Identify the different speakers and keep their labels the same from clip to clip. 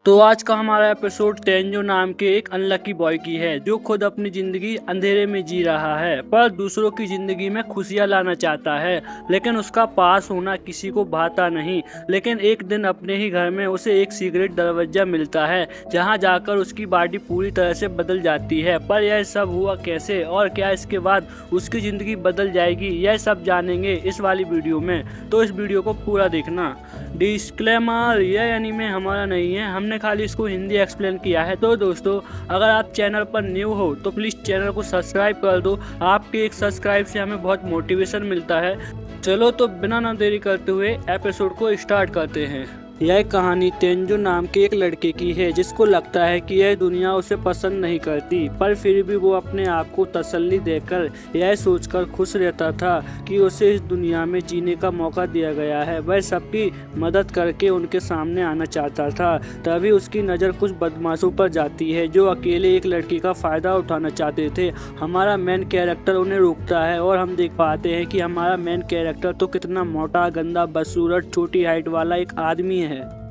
Speaker 1: तो आज का हमारा एपिसोड तेंजो नाम के एक अनलकी बॉय की है जो खुद अपनी जिंदगी अंधेरे में जी रहा है पर दूसरों की जिंदगी में खुशियां लाना चाहता है। लेकिन उसका पास होना किसी को भाता नहीं। लेकिन एक दिन अपने ही घर में उसे एक सीक्रेट दरवाजा मिलता है जहां जाकर उसकी बॉडी पूरी तरह से बदल जाती है। पर यह सब हुआ कैसे और क्या इसके बाद उसकी जिंदगी बदल जाएगी, यह सब जानेंगे इस वाली वीडियो में। तो इस वीडियो को पूरा देखना। डिस्क्लेमर, यह एनीमे हमारा नहीं है, हमने खाली इसको हिंदी एक्सप्लेन किया है। तो दोस्तों, अगर आप चैनल पर न्यू हो तो प्लीज़ चैनल को सब्सक्राइब कर दो। आपके एक सब्सक्राइब से हमें बहुत मोटिवेशन मिलता है। चलो तो बिना ना देरी करते हुए एपिसोड को स्टार्ट करते हैं। यह कहानी तेंजो नाम के एक लड़के की है जिसको लगता है कि यह दुनिया उसे पसंद नहीं करती, पर फिर भी वो अपने आप को तसल्ली देकर यह सोचकर खुश रहता था कि उसे इस दुनिया में जीने का मौका दिया गया है। वह सबकी मदद करके उनके सामने आना चाहता था। तभी उसकी नज़र कुछ बदमाशों पर जाती है जो अकेले एक लड़की का फ़ायदा उठाना चाहते थे। हमारा मेन कैरेक्टर उन्हें रोकता है और हम देख पाते हैं कि हमारा मेन कैरेक्टर तो कितना मोटा, गंदा, बदसूरत, छोटी हाइट वाला एक आदमी है।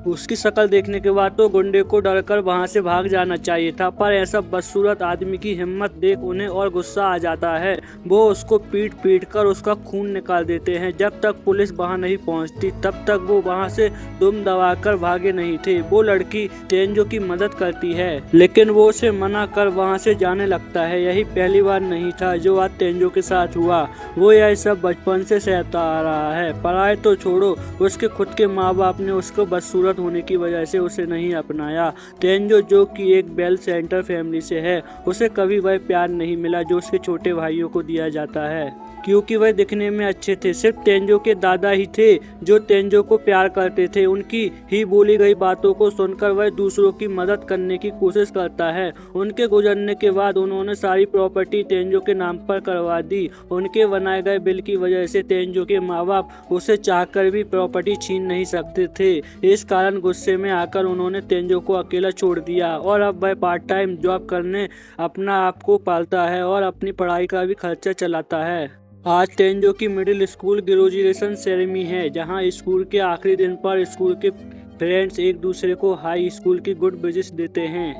Speaker 1: उसकी शक्ल देखने के बाद तो गुंडे को डरकर वहां से भाग जाना चाहिए था, पर ऐसा बदसूरत आदमी की हिम्मत देख उन्हें और गुस्सा आ जाता है। वो उसको पीट पीट कर उसका खून निकाल देते हैं। जब तक पुलिस वहां नहीं पहुंचती तब तक वो वहां से दुम दबाकर भागे नहीं थे। वो लड़की तेंजो की मदद करती है लेकिन वो उसे मना कर वहां से जाने लगता है। यही पहली बार नहीं था जो आज तेंजो के साथ हुआ। वो यह सब बचपन से सहता आ रहा है। पढ़ाई तो छोड़ो, उसके खुद के माँ बाप ने उसको बदसूरत होने की वजह से उसे नहीं अपनाया। तेंजो जो कि एक वेल सेंटर फैमिली से है, उसे कभी वह प्यार नहीं मिला जो उसके छोटे भाइयों को दिया जाता है, क्योंकि वह दिखने में अच्छे थे। सिर्फ तेंजो के दादा ही थे जो तेंजो को प्यार करते थे। उनकी ही बोली गई बातों को सुनकर वह दूसरों की मदद करने की कोशिश करता है। उनके गुजरने के बाद उन्होंने सारी प्रॉपर्टी तेंजो के नाम पर करवा दी। उनके बनाए गए बिल की वजह से तेंजो के माँ बाप उसे चाहकर भी प्रॉपर्टी छीन नहीं सकते थे। इस कारण गुस्से में आकर उन्होंने तेंजो को अकेला छोड़ दिया और अब वह पार्ट टाइम जॉब करने अपना आप को पालता है और अपनी पढ़ाई का भी खर्चा चलाता है। आज तेंजो की मिडिल स्कूल ग्रेजुएशन सेरेमनी है जहां स्कूल के आखिरी दिन पर स्कूल के फ्रेंड्स एक दूसरे को हाई स्कूल की गुड विशेस देते हैं।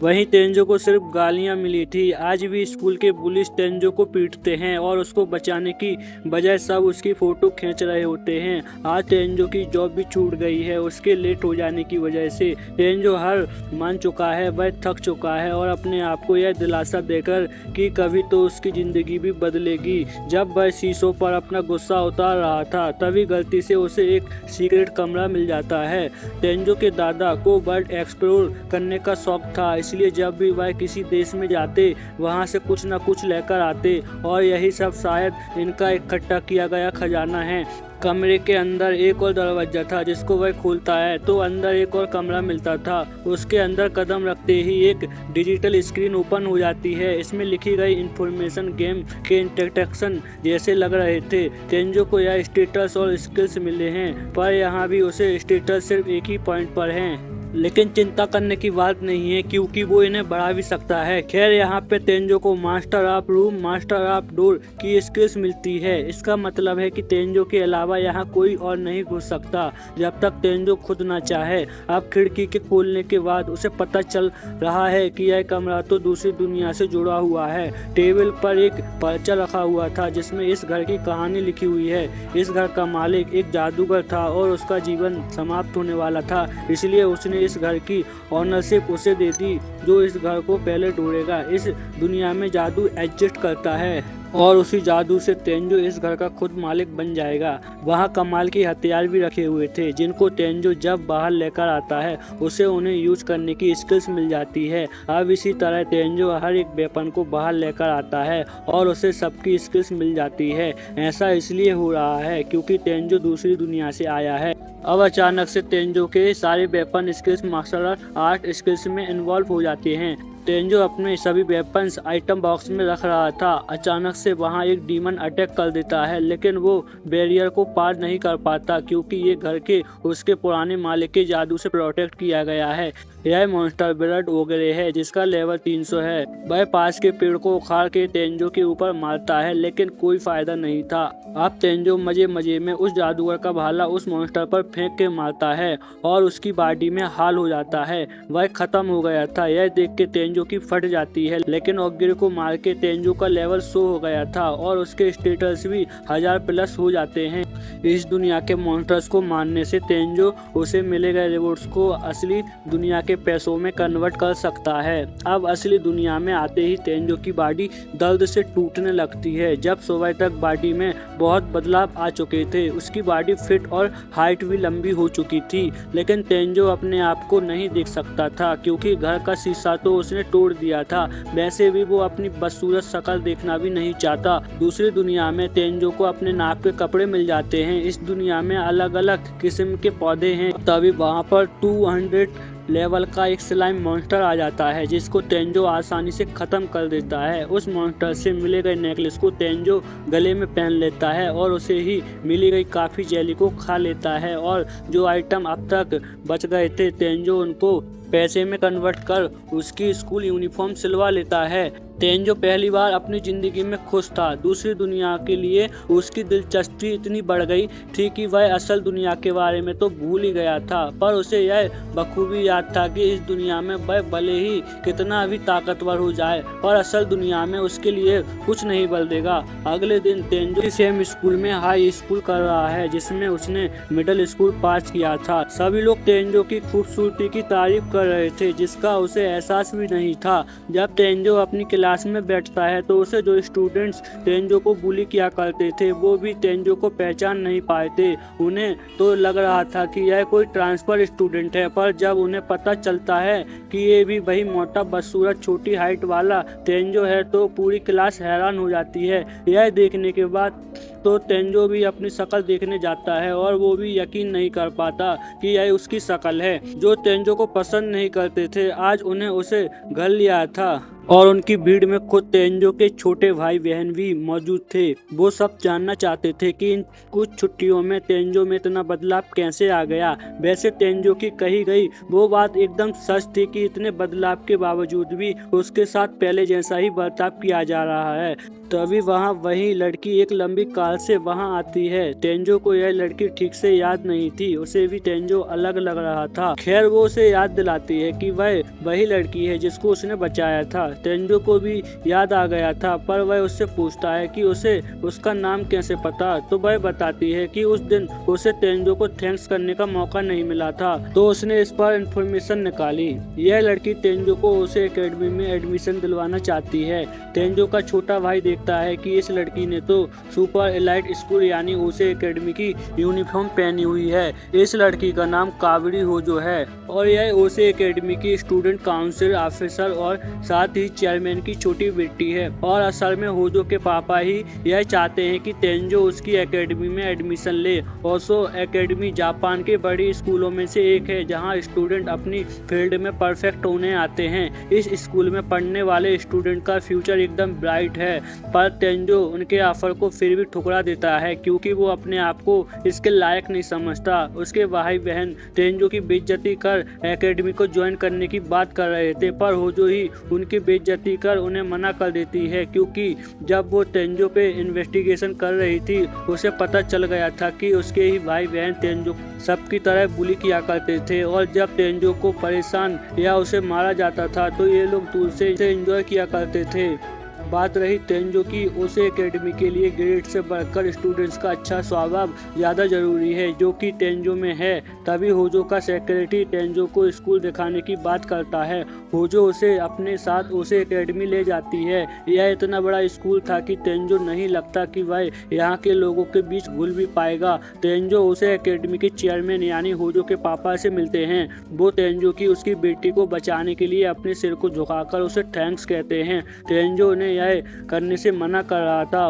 Speaker 1: वहीं तेंजो को सिर्फ गालियां मिली थी। आज भी स्कूल के पुलिस तेंजो को पीटते हैं और उसको बचाने की बजाय सब उसकी फोटो खींच रहे होते हैं। आज तेंजो की जॉब भी छूट गई है उसके लेट हो जाने की वजह से। तेंजो हार मान चुका है, वह थक चुका है और अपने आप को यह दिलासा देकर कि कभी तो उसकी ज़िंदगी भी बदलेगी। जब वह शीशों पर अपना गुस्सा उतार रहा था तभी गलती से उसे एक सीक्रेट कमरा मिल जाता है। तेंजो के दादा को वर्ल्ड एक्सप्लोर करने का शौक था, इसलिए जब भी वह किसी देश में जाते वहां से कुछ न कुछ लेकर आते और यही सब शायद इनका इकट्ठा किया गया खजाना है। कमरे के अंदर एक और दरवाजा था जिसको वह खोलता है तो अंदर एक और कमरा मिलता था। उसके अंदर कदम रखते ही एक डिजिटल स्क्रीन ओपन हो जाती है। इसमें लिखी गई इंफॉर्मेशन गेम के इंस्ट्रक्शन जैसे लग रहे थे। तेंजो को यह स्टेटस और स्किल्स मिले हैं, पर यहाँ भी उसे स्टेटस सिर्फ एक ही पॉइंट पर है। लेकिन चिंता करने की बात नहीं है क्योंकि वो इन्हें बढ़ा भी सकता है। खैर, यहाँ पे तेंजो को master of room, master of door की स्किल्स मिलती है। इसका मतलब है कि तेंजो के अलावा यहाँ कोई और नहीं घुस सकता जब तक तेंजो खुद ना चाहे। अब खिड़की के खोलने के बाद उसे पता चल रहा है कि यह कमरा तो दूसरी दुनिया से जुड़ा हुआ है। टेबल पर एक पर्चा रखा हुआ था जिसमें इस घर की कहानी लिखी हुई है। इस घर का मालिक एक जादूगर था और उसका जीवन समाप्त होने वाला था, इसलिए उसने इस घर की ऑनरशिप उसे दे दी जो इस घर को पहले ढूंढेगा। इस दुनिया में जादू एग्जिस्ट करता है और उसी जादू से तेंजो इस घर का खुद मालिक बन जाएगा। वहाँ कमाल के हथियार भी रखे हुए थे जिनको तेंजो जब बाहर लेकर आता है उसे उन्हें यूज करने की स्किल्स मिल जाती है। अब इसी तरह तेंजो हर एक वेपन को बाहर लेकर आता है और उसे सबकी स्किल्स मिल जाती है। ऐसा इसलिए हो रहा है क्योंकि तेंजो दूसरी दुनिया से आया है। अब अचानक से तेंजो के सारे weapon skills martial art skills में इन्वॉल्व हो जाते हैं। तेंजो अपने सभी वेपन्स आइटम बॉक्स में रख रहा था। अचानक से वहां एक डीमन अटैक कर देता है, लेकिन वो बैरियर को पार नहीं कर पाता क्योंकि ये घर के उसके पुराने मालिक के जादू से प्रोटेक्ट किया गया है। यह मॉन्स्टर ब्लड वगैरह है जिसका लेवल 300 है। वह पास के पेड़ को उखाड़ के तेंजो के ऊपर मारता है, लेकिन कोई फायदा नहीं था। अब तेंजो मजे मजे में उस जादूगर का भाला उस मॉन्स्टर पर फेंक के मारता है और उसकी बॉडी में हाल हो जाता है। वह खत्म हो गया था। यह देख के तेंजो की फट जाती है, लेकिन ओगिर को मार के तेंजो का लेवल 100 हो गया था और उसके स्टेटस भी 1000 प्लस हो जाते हैं। इस दुनिया के मॉन्स्टर्स को मारने से तेंजो उसे मिले गए रिवॉर्ड्स को असली दुनिया के पैसों में कन्वर्ट कर सकता है। अब असली दुनिया में आते ही तेंजो की बॉडी दर्द से टूटने लगती है। जब सुबह तक बॉडी में बहुत बदलाव आ चुके थे, उसकी बॉडी फिट और हाइट भी लंबी हो चुकी थी, लेकिन तेंजो अपने आप को नहीं देख सकता था क्योंकि घर का शीशा तो उसने तोड़ दिया था। वैसे भी वो अपनी बदसूरत शक्ल देखना भी नहीं चाहता। दूसरी दुनिया में तेंजो को अपने नाप के कपड़े मिल जाते हैं। इस दुनिया में अलग अलग किस्म के पौधे हैं। तभी वहाँ पर 200 लेवल का एक स्लाइम मॉन्स्टर आ जाता है जिसको तेंजो आसानी से खत्म कर देता है। उस मॉन्स्टर से मिले गए नेकलेस को तेंजो गले में पहन लेता है और उसे ही मिली गई काफी जेली को खा लेता है और जो आइटम अब तक बच गए थे तेंजो उनको पैसे में कन्वर्ट कर उसकी स्कूल यूनिफॉर्म सिलवा लेता है। तेंजो पहली बार अपनी जिंदगी में खुश था। दूसरी दुनिया के लिए उसकी दिलचस्पी इतनी बढ़ गई थी कि वह असल दुनिया के बारे में तो भूल ही गया था, पर उसे यह बखूबी याद था कि इस दुनिया में वह भले ही कितना भी ताकतवर हो जाए, पर असल दुनिया में उसके लिए कुछ नहीं बदलेगा। अगले दिन तेंजो सेम स्कूल में हाई स्कूल कर रहा है जिसमें उसने मिडिल स्कूल पास किया था। सभी लोग तेंजो की खूबसूरती की तारीफ कर रहे थे जिसका उसे एहसास भी नहीं था। जब तेंजो अपनी क्लास में बैठता है तो उसे जो स्टूडेंट्स तेंजो को बुली किया करते थे वो भी तेंजो को पहचान नहीं पाए थे। उन्हें तो लग रहा था कि यह कोई ट्रांसफर स्टूडेंट है, पर जब उन्हें पता चलता है कि ये भी वही मोटा बदसूरत छोटी हाइट वाला तेंजो है तो पूरी क्लास हैरान हो जाती है। यह देखने के बाद तो तेंजो भी अपनी शक्ल देखने जाता है और वो भी यकीन नहीं कर पाता कि यह उसकी शक्ल है। जो तेंजो को पसंद नहीं करते थे आज उन्हें उसे घर लिया था और उनकी भीड़ में खुद तेंजो के छोटे भाई बहन भी मौजूद थे। वो सब जानना चाहते थे कि इन कुछ छुट्टियों में तेंजो में इतना बदलाव कैसे आ गया। वैसे तेंजो की कही गई वो बात एकदम सच थी कि इतने बदलाव के बावजूद भी उसके साथ पहले जैसा ही बर्ताव किया जा रहा है। तभी वहाँ वही लड़की एक लंबी कार से वहाँ आती है। तेंजो को यह लड़की ठीक से याद नहीं थी, उसे भी तेंजो अलग लग रहा था। खैर वो उसे याद दिलाती है कि वह वही लड़की है जिसको उसने बचाया था। तेंजो को भी याद आ गया था, पर वह उससे पूछता है कि उसे उसका नाम कैसे पता, तो वह बताती है कि उस दिन उसे तेंजो को थैंक्स करने का मौका नहीं मिला था तो उसने इस पर इंफॉर्मेशन निकाली। यह लड़की तेंजो को उसे एकेडमी में एडमिशन दिलवाना चाहती है। तेंजो का छोटा भाई देखता है कि इस लड़की ने तो सुपर एलाइट स्कूल यानी उसे एकेडमी की यूनिफॉर्म पहनी हुई है। इस लड़की का नाम कावेरी होजो है और यह उसे एकेडमी की स्टूडेंट काउंसिल ऑफिसर और साथ ही चेयरमैन की छोटी बेटी है। और असल में होजो के पापा ही यह चाहते हैं कि तेंजो उसकी एकेडमी में एडमिशन ले। ओसो एकेडमी जापान के बड़ी स्कूलों में से एक है जहां स्टूडेंट अपनी फील्ड में परफेक्ट होने आते हैं। इस स्कूल में पढ़ने वाले स्टूडेंट का फ्यूचर एकदम ब्राइट है, पर तेंजो उनके ऑफर को फिर भी ठुकरा देता है क्योंकि वो अपने आप को इसके लायक नहीं समझता। उसके भाई बहन तेंजो की बेइज्जती कर एकेडमी को ज्वाइन करने की बात कर रहे थे, पर होजो ही उनकी बेइज्जती कर उन्हें मना कर देती है क्योंकि जब वो तेंजो पे इन्वेस्टिगेशन कर रही थी उसे पता चल गया था कि उसके ही भाई बहन तेंजो सबकी तरह बुली किया करते थे और जब तेंजो को परेशान या उसे मारा जाता था तो ये लोग दूर से इसे एंजॉय किया करते थे। बात रही तेंजो की, उसे एकेडमी के लिए ग्रेड से बढ़कर स्टूडेंट्स का अच्छा स्वभाव ज़्यादा जरूरी है जो कि तेंजो में है। तभी होजो का सेक्रेटरी तेंजो को स्कूल दिखाने की बात करता है। होजो उसे अपने साथ उसे एकेडमी ले जाती है। यह इतना बड़ा स्कूल था कि तेंजो नहीं लगता कि वह यहाँ के लोगों के बीच घुल भी पाएगा। तेंजो उसे एकेडमी के चेयरमैन यानी होजो के पापा से मिलते हैं। वो तेंजो की उसकी बेटी को बचाने के लिए अपने सिर को झुकाकर उसे थैंक्स कहते हैं। तेंजो ने यह करने से मना कर रहा था।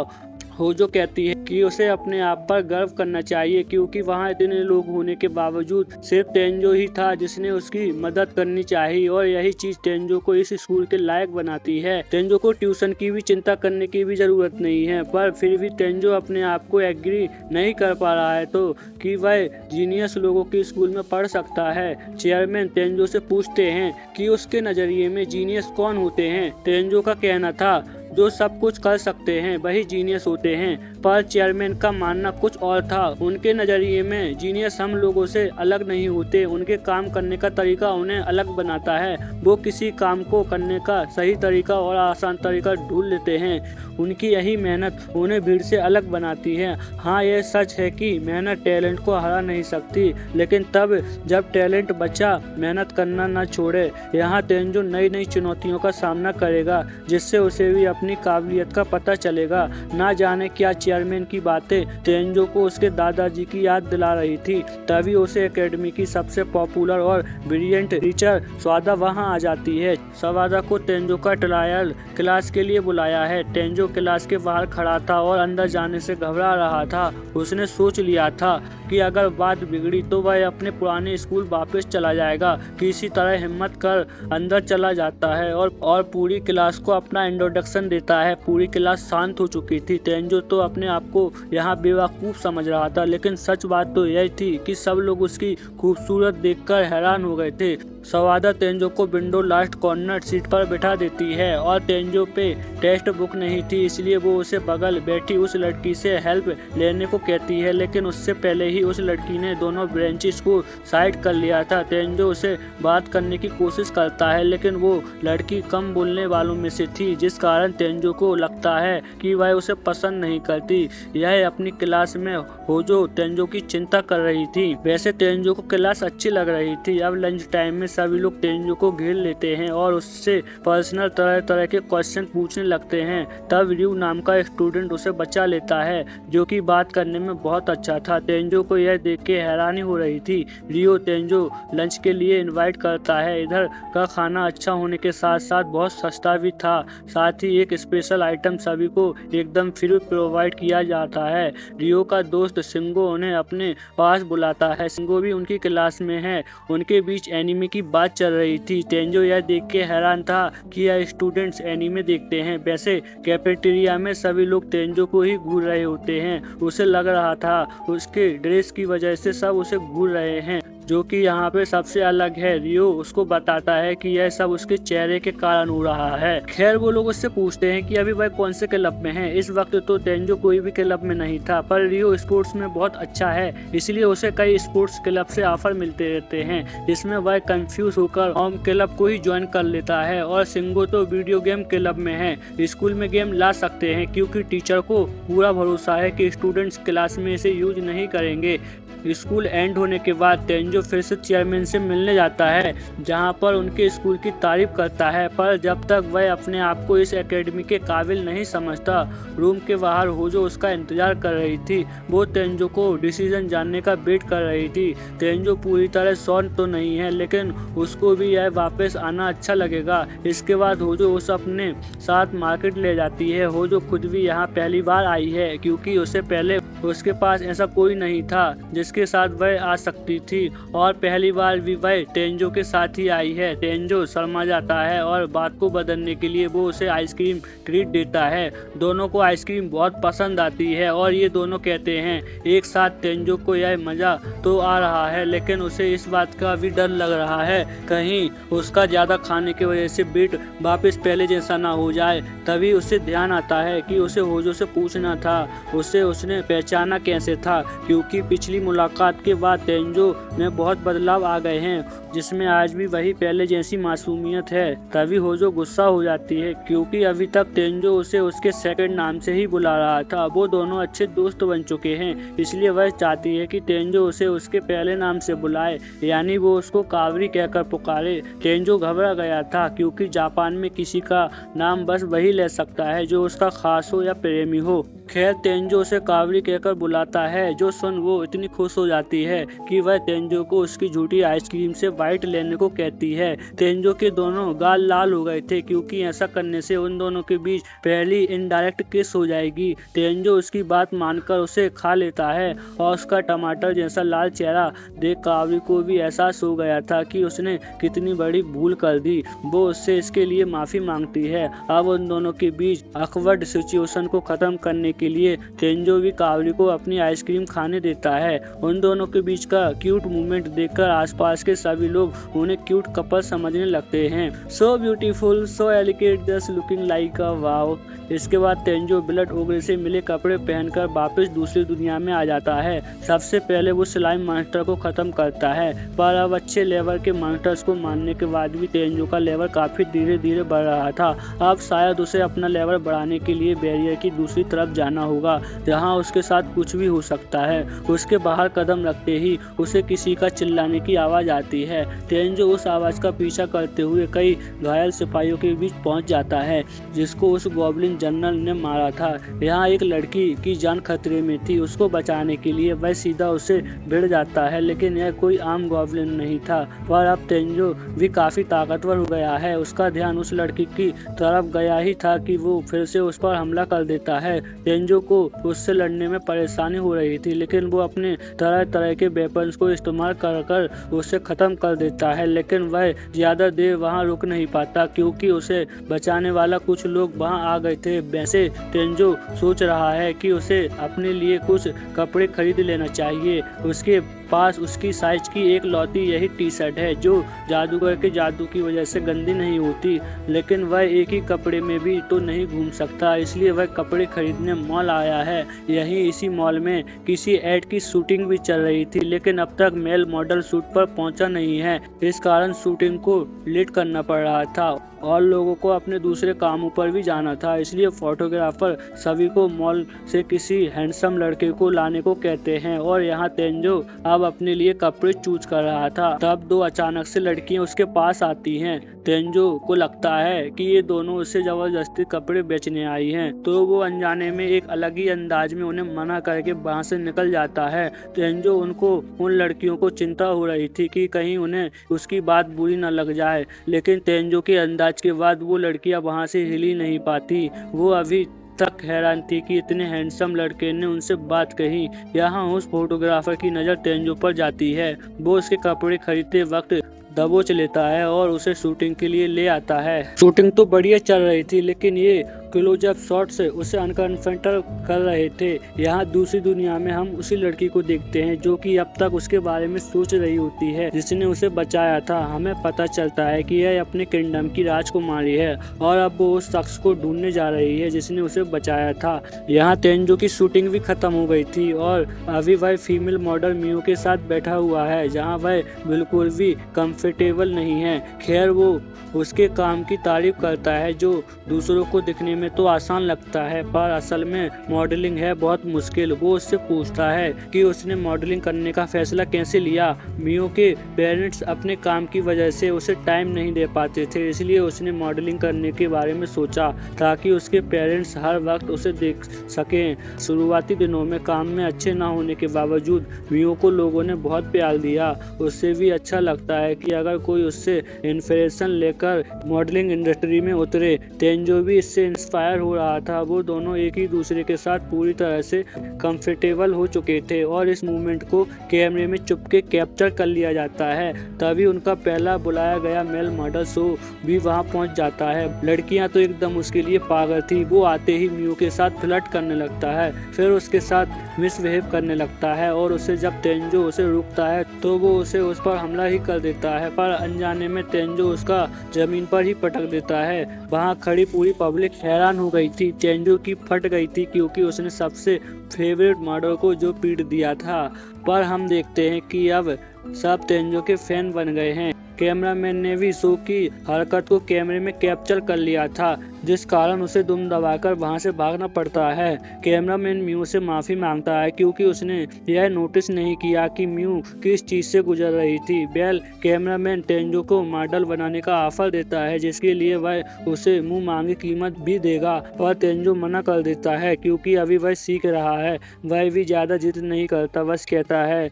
Speaker 1: होजो कहती है कि उसे अपने आप पर गर्व करना चाहिए, क्योंकि वहाँ इतने लोग होने के बावजूद सिर्फ तेंजो ही था जिसने उसकी मदद करनी चाहिए, और यही चीज तेंजो को इस स्कूल के लायक बनाती है। तेंजो को ट्यूशन की भी चिंता करने की भी जरूरत नहीं है, पर फिर भी तेंजो अपने आप को एग्री नहीं कर पा रहा है तो कि वह जीनियस लोगों के स्कूल में पढ़ सकता है। चेयरमैन तेंजो से पूछते हैं कि उसके नजरिए में जीनियस कौन होते हैं। तेंजो का कहना था जो सब कुछ कर सकते हैं वही जीनियस होते हैं, पर चेयरमैन का मानना कुछ और था। उनके नजरिए में जीनियस हम लोगों से अलग नहीं होते, उनके काम करने का तरीका उन्हें अलग बनाता है। वो किसी काम को करने का सही तरीका और आसान तरीका ढूंढ लेते हैं। उनकी यही मेहनत उन्हें भीड़ से अलग बनाती है। हाँ, यह सच है कि मेहनत टैलेंट को हरा नहीं सकती, लेकिन तब जब टैलेंट बच्चा मेहनत करना न छोड़े। यहाँ तेंजो नई नई चुनौतियों का सामना करेगा, जिससे उसे भी अपनी काबिलियत का पता चलेगा। ना जाने क्या चेयरमैन की बातें तेंजो को उसके दादाजी की याद दिला रही थी। तभी उसे एकेडमी की सबसे पॉपुलर और ब्रिलियंट टीचर स्वादा वहां आ जाती है। स्वादा को तेंजो का ट्रायल क्लास के लिए बुलाया है। तेंजो क्लास के बाहर खड़ा था और अंदर जाने से घबरा रहा था। उसने सोच लिया था कि अगर बात बिगड़ी तो वह अपने पुराने स्कूल वापस चला जाएगा। किसी तरह हिम्मत कर अंदर चला जाता है और पूरी क्लास को अपना इंट्रोडक्शन देता है। पूरी क्लास शांत हो चुकी थी। तेंजो तो अपने आप को यहाँ बेवकूफ समझ रहा था, लेकिन सच बात तो यह थी कि सब लोग उसकी खूबसूरत देखकर हैरान हो गए थे। स्वादा तेंजो को विंडो लास्ट कॉर्नर सीट पर बिठा देती है और तेंजो पे टेक्स्ट बुक नहीं थी, इसलिए वो उसे बगल बैठी उस लड़की से हेल्प लेने को कहती है। लेकिन उससे पहले ही उस लड़की ने दोनों ब्रांचेस को साइड कर लिया था। तेंजो उसे बात करने की कोशिश करता है, लेकिन वो लड़की कम बोलने वालों में से थी, जिस कारण तेंजो को लगता है कि वह उसे पसंद नहीं करती। यह अपनी क्लास में होजो तेंजो की चिंता कर रही थी। वैसे तेंजो को क्लास अच्छी लग रही थी। अब लंच टाइम में सभी लोग तेंजो को घेर लेते हैं और उससे पर्सनल तरह तरह के क्वेश्चन पूछने लगते हैं। तब रियो नाम का स्टूडेंट उसे बचा लेता है, जो कि बात करने में बहुत अच्छा था। तेंजो को यह देख के हैरानी हो रही थी। रियो तेंजो लंच के लिए इनवाइट करता है। इधर का खाना अच्छा होने के साथ साथ बहुत सस्ता भी था। साथ ही एक स्पेशल आइटम सभी को एकदम फ्री प्रोवाइड किया जाता है। रियो का दोस्त सिंगो उन्हें अपने पास बुलाता है। सिंगो भी उनकी क्लास में है। उनके बीच एनीमे की बात चल रही थी। तेंजो यह देख के हैरान था कि यह स्टूडेंट्स एनीमे देखते हैं। वैसे कैफेटेरिया में सभी लोग तेंजो को ही घूर रहे होते हैं। उसे लग रहा था उसके ड्रेस की वजह से सब उसे घूर रहे हैं, जो कि यहाँ पे सबसे अलग है। रियो उसको बताता है कि यह सब उसके चेहरे के कारण हो रहा है। खैर, वो लोग उससे पूछते हैं कि अभी वह कौन से क्लब में है। इस वक्त तो तेंजो कोई भी क्लब में नहीं था, पर रियो स्पोर्ट्स में बहुत अच्छा है, इसलिए उसे कई स्पोर्ट्स क्लब से ऑफर मिलते रहते हैं, जिसमें वह कंफ्यूज होकर होम क्लब को ही ज्वाइन कर लेता है। और सिंगो तो वीडियो गेम क्लब में है। स्कूल में गेम ला सकते हैं, क्योंकि टीचर को पूरा भरोसा है कि स्टूडेंट्स क्लास में इसे यूज नहीं करेंगे। स्कूल एंड होने के बाद तेंजो फिर से चेयरमैन से मिलने जाता है, जहां पर उनके स्कूल की तारीफ करता है, पर जब तक वह अपने आप को इस एकेडमी के काबिल नहीं समझता। रूम के बाहर होजो उसका इंतजार कर रही थी। वो तेंजो को डिसीजन जानने का वेट कर रही थी। तेंजो पूरी तरह शांत तो नहीं है, लेकिन उसको भी यह वापस आना अच्छा लगेगा। इसके बाद होजो उसे अपने साथ मार्केट ले जाती है। होजो खुद भी यहाँ पहली बार आई है, क्योंकि उससे पहले उसके पास ऐसा कोई नहीं था जिसके साथ वह आ सकती थी, और पहली बार भी वह तेंजो के साथ ही आई है। तेंजो शर्मा जाता है और बात को बदलने के लिए वो उसे आइसक्रीम ट्रीट देता है। दोनों को आइसक्रीम बहुत पसंद आती है और ये दोनों कहते हैं एक साथ। तेंजो को यह मजा तो आ रहा है, लेकिन उसे इस बात का भी डर लग रहा है कहीं उसका ज्यादा खाने की वजह से वेट वापस पहले जैसा ना हो जाए। तभी उसे ध्यान आता है कि उसे होजो से पूछना था उसने पहचाना कैसे था, क्योंकि पिछली मुलाकात के बाद तेंजो में बहुत बदलाव आ गए हैं, जिसमें आज भी वही पहले जैसी मासूमियत है। तभी होजो गुस्सा हो जाती है, क्योंकि अभी तक तेंजो उसे उसके सेकंड नाम से ही बुला रहा था। वो दोनों अच्छे दोस्त बन चुके हैं, इसलिए वह चाहती है कि तेंजो उसे उसके पहले नाम से बुलाए, यानी वो उसको कावरी कहकर पुकारे। तेंजो घबरा गया था, क्योंकि जापान में किसी का नाम बस वही ले सकता है जो उसका खास हो या प्रेमी हो। खैर, तेंजो उसे कावरी कहकर लेकर बुलाता है, जो सुन वो इतनी खुश हो जाती है कि वह तेंजो को उसकी झूठी आइसक्रीम से बाइट लेने को कहती है। तेंजो के दोनों गाल लाल हो गए थे क्योंकि ऐसा करने से उन दोनों के बीच पहली इनडायरेक्ट किस हो जाएगी। तेंजो उसकी बात मानकर उसे खा लेता है और उसका टमाटर जैसा लाल चेहरा देख कावरी को भी एहसास हो गया था कि उसने कितनी बड़ी भूल कर दी। वो उससे इसके लिए माफी मांगती है। अब उन दोनों के बीच awkward सिचुएशन को खत्म करने के लिए तेंजो भी कावरी को अपनी आइसक्रीम खाने देता है। उन दोनों के बीच का क्यूट मूवमेंट देखकर आसपास के सभी लोग उन्हें क्यूट कपल समझने लगते हैं। So beautiful, so elegant, just looking like a wow. इसके बाद तेंजो ब्लड ओगरे से मिले कपड़े पहनकर वापस दूसरी दुनिया में आ जाता है। सबसे पहले वो स्लाइम मॉन्स्टर को खत्म करता है, पर अब अच्छे लेवल के मॉन्स्टर्स को मारने के बाद भी तेंजो का लेवल काफी धीरे धीरे बढ़ रहा था। अब शायद उसे अपना लेवल बढ़ाने के लिए बैरियर की दूसरी तरफ जाना होगा, जहाँ उसके साथ कुछ भी हो सकता है। उसके बाहर कदम रखते ही उसे किसी का चिल्लाने की आवाज आती है। तेंजो उस आवाज का पीछा करते हुए कई घायल सिपाहियों के बीच पहुंच जाता है, जिसको उस गॉब्लिन जनरल ने मारा था। यहाँ एक लड़की की जान खतरे में थी। उसको बचाने के लिए वह सीधा उसे भिड़ जाता है, लेकिन यह कोई आम गॉब्लिन नहीं था। पर अब तेंजो भी काफी ताकतवर हो गया है। उसका ध्यान उस लड़की की तरफ गया ही था कि वो फिर से उस पर हमला कर देता है। तेंजो को उससे लड़ने में परेशानी हो रही थी, लेकिन वो अपने तरह तरह के वेपन्स को इस्तेमाल कर उसे खत्म कर देता है। लेकिन वह ज्यादा देर वहाँ रुक नहीं पाता क्योंकि उसे बचाने वाला कुछ लोग वहाँ आ गए थे। वैसे तेंजो सोच रहा है कि उसे अपने लिए कुछ कपड़े खरीद लेना चाहिए। उसके पास उसकी साइज की एक लौती यही टी शर्ट है जो जादूगर के जादू की वजह से गंदी नहीं होती, लेकिन वह एक ही कपड़े में भी तो नहीं घूम सकता, इसलिए वह कपड़े खरीदने मॉल आया है। यही इसी मॉल में किसी एड की शूटिंग भी चल रही थी, लेकिन अब तक मेल मॉडल शूट पर पहुंचा नहीं है। इस कारण शूटिंग को लेट करना पड़ रहा था और लोगों को अपने दूसरे कामों पर भी जाना था, इसलिए फोटोग्राफर सभी को मॉल से किसी हैंडसम लड़के को लाने को कहते हैं। और यहाँ तेंजो अब अपने लिए कपड़े चूज कर रहा था, तब दो अचानक से लड़कियां उसके पास आती हैं। तेंजो को लगता है कि ये दोनों उससे जबरदस्ती कपड़े बेचने आई हैं, तो वो अनजाने में एक अलग ही अंदाज में उन्हें मना करके वहां से निकल जाता है। तेंजो उन लड़कियों को चिंता हो रही थी कि कहीं उन्हें उसकी बात बुरी न लग जाए, लेकिन तेंजो के अंदाज के बाद वो लड़कियां वहां से हिल ही नहीं पाती। वो अभी तक हैरान थी कि इतने हैंडसम लड़के ने उनसे बात कही। यहाँ उस फोटोग्राफर की नज़र तेंजो पर जाती है। वो उसके कपड़े खरीदते वक्त दबोच लेता है और उसे शूटिंग के लिए ले आता है। शूटिंग तो बढ़िया चल रही थी, लेकिन ये क्लोजअप शॉट से उसे अनकंफर्टेबल कर रहे थे। यहाँ दूसरी दुनिया में हम उसी लड़की को देखते हैं जो कि अब तक उसके बारे में सोच रही होती है, जिसने उसे बचाया था। हमें पता चलता है कि यह अपने किंगडम की राजकुमारी है और अब वो उस शख्स को ढूंढने जा रही है जिसने उसे बचाया था। यहाँ तेंजो की शूटिंग भी खत्म हो गई थी और अभी वह फीमेल मॉडल मियो के साथ बैठा हुआ है, जहाँ वह बिल्कुल भी कंफर्टेबल नहीं है। खैर वो उसके काम की तारीफ करता है जो दूसरों को दिखने में तो आसान लगता है, पर असल में मॉडलिंग है बहुत मुश्किल। वो उससे पूछता है कि उसने मॉडलिंग करने का फैसला कैसे लिया। मियो के पेरेंट्स अपने काम की वजह से उसे टाइम नहीं दे पाते थे, इसलिए उसने मॉडलिंग करने के बारे में सोचा ताकि उसके पेरेंट्स हर वक्त उसे देख सकें। शुरुआती दिनों में काम में अच्छे ना होने के बावजूद मियो को लोगों ने बहुत प्यार दिया। उससे भी अच्छा लगता है कि अगर कोई उससे इंस्पिरेशन लेकर मॉडलिंग इंडस्ट्री में उतरे। तेंजो भी इससे इंस्पायर हो रहा था। वो दोनों एक ही दूसरे के साथ पूरी तरह से कंफर्टेबल हो चुके थे और इस मूवमेंट को कैमरे में चुपके कैप्चर कर लिया जाता है। तभी उनका पहला बुलाया गया मेल मॉडल शो भी वहां पहुंच जाता है। लड़कियां तो एकदम उसके लिए पागल थी। वो आते ही मियो के साथ फ्लर्ट करने लगता है, फिर उसके साथ मिसबिहेव करने लगता है और उसे जब तेंजो उसे रुकता है तो वो उस पर हमला ही कर देता है, पर अनजाने में तेंजो उसका जमीन पर ही पटक देता है। वहां खड़ी पूरी पब्लिक हैरान हो गई थी। तेंजो की फट गई थी क्योंकि उसने सबसे फेवरेट मॉडल को जो पीट दिया था। पर हम देखते हैं कि अब सब तेंजो के फैन बन गए हैं। कैमरामैन ने भी शो की हरकत को कैमरे में कैप्चर कर लिया था, जिस कारण उसे दुम दबाकर वहां से भागना पड़ता है। कैमरामैन म्यू से माफी मांगता है क्योंकि उसने यह नोटिस नहीं किया कि म्यू किस चीज से गुजर रही थी। बेल कैमरामैन तेंजो को मॉडल बनाने का ऑफर देता है, जिसके लिए वह उसे मुंह मांगी कीमत भी देगा, पर तेंजो मना कर देता है क्योंकि अभी वह सीख रहा है। वह भी ज्यादा जिद नहीं करता, बस कहता है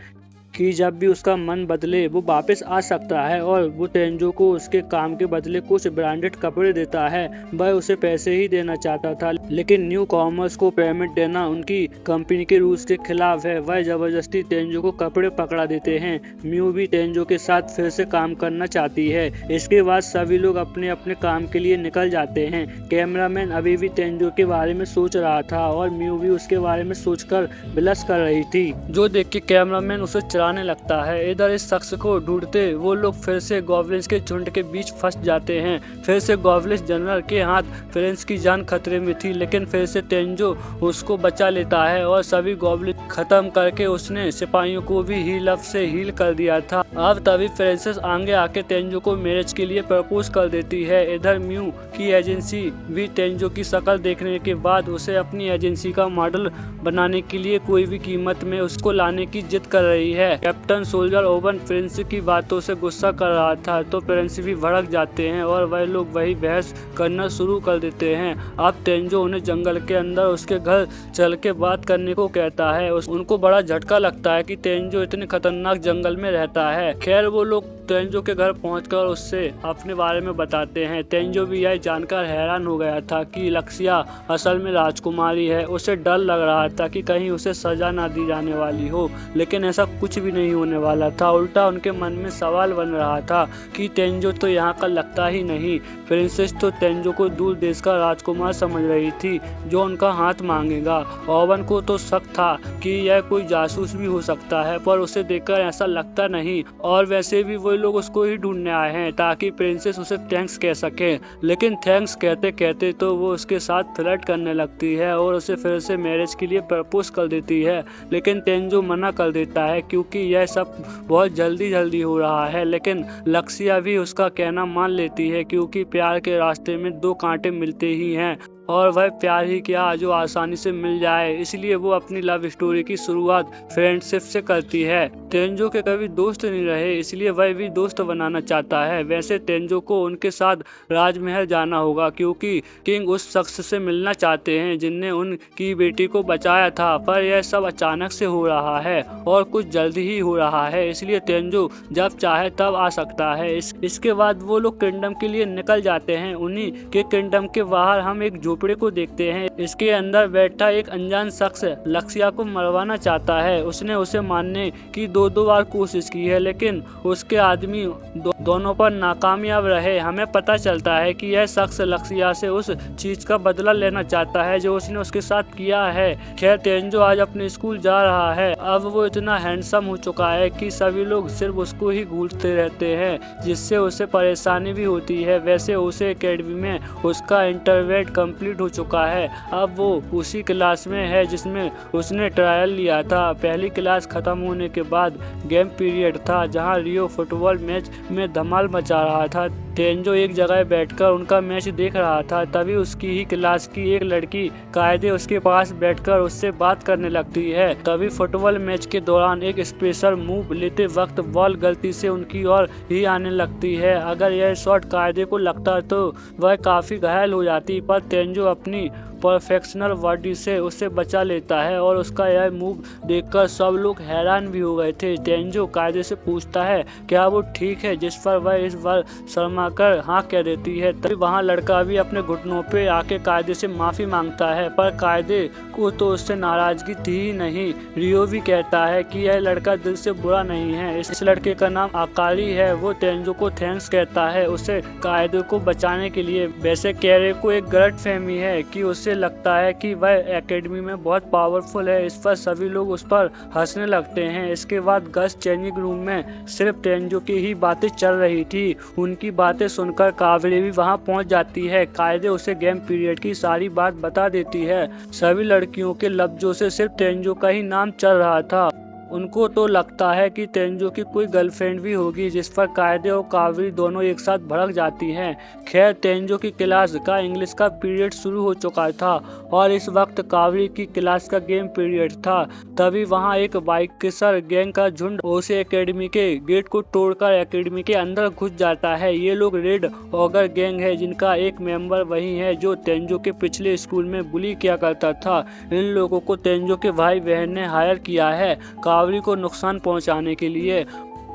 Speaker 1: कि जब भी उसका मन बदले वो वापस आ सकता है, और वो तेंजो को उसके काम के बदले कुछ ब्रांडेड कपड़े देता है। वह उसे पैसे ही देना चाहता था, लेकिन न्यू कॉमर्स को पेमेंट देना उनकी कंपनी के रूल्स के खिलाफ है। वह जबरदस्ती तेंजो को कपड़े पकड़ा देते हैं। म्यू भी तेंजो के साथ फिर से काम करना चाहती है। इसके बाद सभी लोग अपने अपने काम के लिए निकल जाते हैं। कैमरामैन अभी भी तेंजो के बारे में सोच रहा था और म्यू भी उसके बारे में सोचकर विलस कर रही थी, जो देख के कैमरामैन उसे आने लगता है। इधर इस शख्स को ढूंढते वो लोग फिर से गॉब्लिन्स के झुंड के बीच फंस जाते हैं। फिर से गॉब्लिन्स जनरल के हाथ फ्रेंच की जान खतरे में थी, लेकिन फिर से तेंजो उसको बचा लेता है और सभी गॉब्लिन खत्म करके उसने सिपाहियों को भी हील अप से हील कर दिया था। अब तभी फ्रांसिस आगे आके तेंजो को मैरिज के लिए प्रपोज कर देती है। इधर म्यू की एजेंसी भी तेंजो की शक्ल देखने के बाद उसे अपनी एजेंसी का मॉडल बनाने के लिए कोई भी कीमत में उसको लाने की जिद कर रही है। कैप्टन सोल्जर ओवन प्रिंस की बातों से गुस्सा कर रहा था, तो प्रिंस भी भड़क जाते हैं और वह लोग वही बहस करना शुरू कर देते हैं। अब तेंजो उन्हें जंगल के अंदर उसके घर चल के बात करने को कहता है। उनको बड़ा झटका लगता है कि तेंजो इतने खतरनाक जंगल में रहता है। खैर वो लोग तेंजो के घर पहुंचकर उससे अपने बारे में बताते हैं। तेंजो भी यह जानकर हैरान हो गया था कि लक्ष्या असल में राजकुमारी है। उसे डर लग रहा था कि कहीं उसे सजा ना दी जाने वाली हो, लेकिन ऐसा कुछ भी नहीं होने वाला था। उल्टा उनके मन में सवाल बन रहा था कि तेंजो तो यहाँ का लगता ही नहीं। प्रिंसेस तो तेंजो को दूर देश का राजकुमार समझ रही थी, जो उनका हाथ मांगेगा। ओवन को तो शक था कि यह कोई जासूस भी हो सकता है, पर उसे देखकर ऐसा लगता नहीं। और वैसे भी वो लोग उसको ही ढूंढने आए हैं ताकि प्रिंसेस उसे थैंक्स कह सके। लेकिन थैंक्स कहते कहते तो वो उसके साथ फ्लर्ट करने लगती है और उसे फिर से मैरिज के लिए प्रपोज कर देती है। लेकिन तेंजो मना कर देता है क्योंकि यह सब बहुत जल्दी हो रहा है। लेकिन लक्ष्या भी उसका कहना मान लेती है क्योंकि प्यार के रास्ते में दो कांटे मिलते ही हैं, और वह प्यार ही क्या जो आसानी से मिल जाए। इसलिए वो अपनी लव स्टोरी की शुरुआत फ्रेंडशिप से करती है। तेंजो के कभी दोस्त नहीं रहे, इसलिए वह भी दोस्त बनाना चाहता है। वैसे तेंजो को उनके साथ राजमहल जाना होगा क्योंकि किंग उस शख्स से मिलना चाहते हैं जिनने उनकी बेटी को बचाया था, पर यह सब अचानक से हो रहा है और कुछ जल्दी ही हो रहा है, इसलिए तेंजो जब चाहे तब आ सकता है। इसके बाद वो लोग किंगडम के लिए निकल जाते हैं। उन्हीं के किंगडम के बाहर हम एक झोपड़े को देखते हैं। इसके अंदर बैठा एक अनजान शख्स लक्ष्या को मरवाना चाहता है। उसने उसे मारने की दो बार कोशिश की है, लेकिन उसके आदमी दोनों पर नाकामयाब रहे। हमें पता चलता है कि यह शख्स लक्ष्या से उस चीज का बदला लेना चाहता है जो उसने उसके साथ किया है। खैर तेंजो आज अपने स्कूल जा रहा है। अब वो इतना हैंडसम हो चुका है कि सभी लोग सिर्फ उसको ही घूरते रहते हैं, जिससे उसे परेशानी भी होती है। वैसे उसे एकेडमी में उसका इंटरवेट कंप्लीट हो चुका है। अब वो उसी क्लास में है जिसमें उसने ट्रायल लिया था। पहली क्लास खत्म होने के बाद गेम पीरियड था, जहां रियो फुटबॉल मैच में धमाल मचा रहा था। तेंजो एक जगह बैठकर उनका मैच देख रहा था। तभी उसकी ही क्लास की एक लड़की कायदे उसके पास बैठकर उससे बात करने लगती है। तभी फुटबॉल मैच के दौरान एक स्पेशल मूव लेते वक्त बॉल गलती से उनकी ओर ही आने लगती है। अगर यह शॉट कायदे को लगता तो वह काफी घायल हो जाती, पर तेंजो अपनी परफेक्शनल बॉडी से उसे बचा लेता है और उसका यह मूव देखकर सब लोग हैरान भी हो गए थे। तेंजो कायदे से पूछता है क्या वो ठीक है, जिस पर वह इस बार शर्मा कर हाँ कह देती है। तभी वहाँ लड़का भी अपने घुटनों पे आके कायदे से माफी मांगता है, पर कायदे को तो उससे नाराजगी थी ही नहीं। रियो भी कहता है कि यह लड़का दिल से बुरा नहीं है, इस लड़के का नाम आकारी है। वो तेंजो को थैंक्स कहता है उसे कायदे को बचाने के लिए। वैसे कैरे को एक गलतफहमी है कि उसे लगता है कि वह एकेडमी में बहुत पावरफुल है। इस पर सभी लोग उस पर हंसने लगते हैं। इसके बाद गस्ट चेंजिंग रूम में सिर्फ तेंजो की ही बातें चल रही थी। उनकी बातें सुनकर कावरे भी वहां पहुंच जाती है। कायदे उसे गेम पीरियड की सारी बात बता देती है। सभी लड़कियों के लफ्जों से सिर्फ तेंजो का ही नाम चल रहा था। उनको तो लगता है कि तेंजो की कोई गर्लफ्रेंड भी होगी, जिस पर कायदे और कावेरी दोनों एक साथ भड़क जाती हैं। खैर, तेंजो की क्लास का इंग्लिश का पीरियड शुरू हो चुका था और इस वक्त कावेरी की क्लास का गेम पीरियड था। तभी वहां एक बाइकसर गैंग का झुंड ओसे एकेडमी के गेट को तोड़कर एकेडमी के अंदर घुस जाता है। ये लोग रेड ऑगर गैंग है, जिनका एक मेंबर वही है जो तेंजो के पिछले स्कूल में बुली किया करता था। इन लोगों को तेंजो के भाई बहन ने हायर किया है कावेरी को नुकसान पहुंचाने के लिए।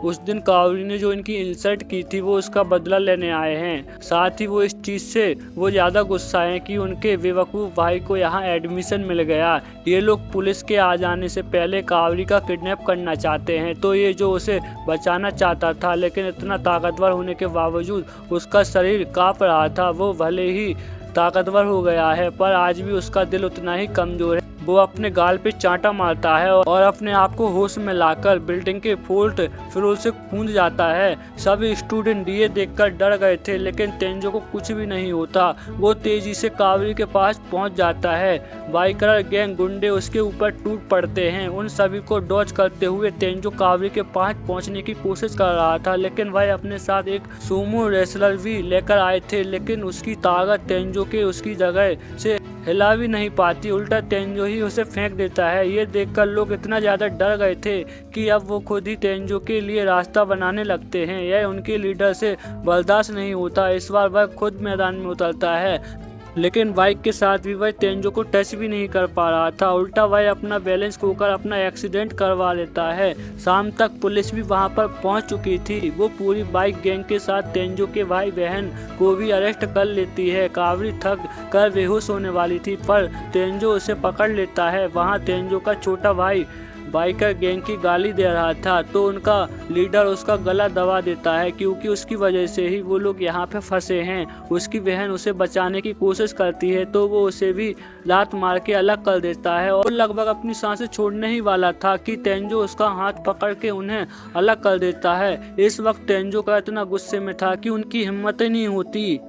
Speaker 1: उस दिन कावेरी ने जो इनकी इंसल्ट की थी वो उसका बदला लेने आए हैं। साथ ही वो इस चीज से वो ज्यादा गुस्सा है कि उनके बेवकूफ भाई को यहाँ एडमिशन मिल गया। ये लोग पुलिस के आ जाने से पहले कावेरी का किडनैप करना चाहते हैं। तो ये जो उसे बचाना चाहता था, लेकिन इतना ताकतवर होने के बावजूद उसका शरीर कांप रहा था। वो भले ही ताकतवर हो गया है पर आज भी उसका दिल उतना ही कमजोर है। वो अपने गाल पे चांटा मारता है और अपने आप को होश में लाकर बिल्डिंग के फोर्थ फ्लोर से कूद जाता है। सभी स्टूडेंट ये देखकर डर गए थे, लेकिन तेंजो को कुछ भी नहीं होता। वो तेजी से कावेरी के पास पहुंच जाता है। बाइकर गैंग गुंडे उसके ऊपर टूट पड़ते हैं। उन सभी को डॉज करते हुए तेंजो कावेरी के पास पहुंचने की कोशिश कर रहा था, लेकिन वह अपने साथ एक सूमो रेसलर भी लेकर आए थे, लेकिन उसकी ताकत तेंजो के उसकी जगह से हिला भी नहीं पाती। उल्टा तेंजो ही उसे फेंक देता है। ये देखकर लोग इतना ज्यादा डर गए थे कि अब वो खुद ही तेंजो के लिए रास्ता बनाने लगते हैं। यह उनके लीडर से बर्दाश्त नहीं होता। इस बार वह खुद मैदान में उतरता है, लेकिन बाइक के साथ भी वह तेंजो को टच भी नहीं कर पा रहा था। उल्टा वह अपना बैलेंस खोकर अपना एक्सीडेंट करवा लेता है। शाम तक पुलिस भी वहां पर पहुंच चुकी थी। वो पूरी बाइक गैंग के साथ तेंजो के भाई बहन को भी अरेस्ट कर लेती है। कावेरी थक कर बेहोश होने वाली थी, पर तेंजो उसे पकड़ लेता है। वहां तेंजो का छोटा भाई बाइकर गैंग की गाली दे रहा था, तो उनका लीडर उसका गला दबा देता है, क्योंकि उसकी वजह से ही वो लोग यहाँ पे फंसे हैं। उसकी बहन उसे बचाने की कोशिश करती है, तो वो उसे भी लात मार के अलग कर देता है और लगभग अपनी सांसें छोड़ने ही वाला था कि तेंजो उसका हाथ पकड़ के उन्हें अलग कर देता है। इस वक्त तेंजो का इतना गुस्से में था कि उनकी हिम्मत ही नहीं होती।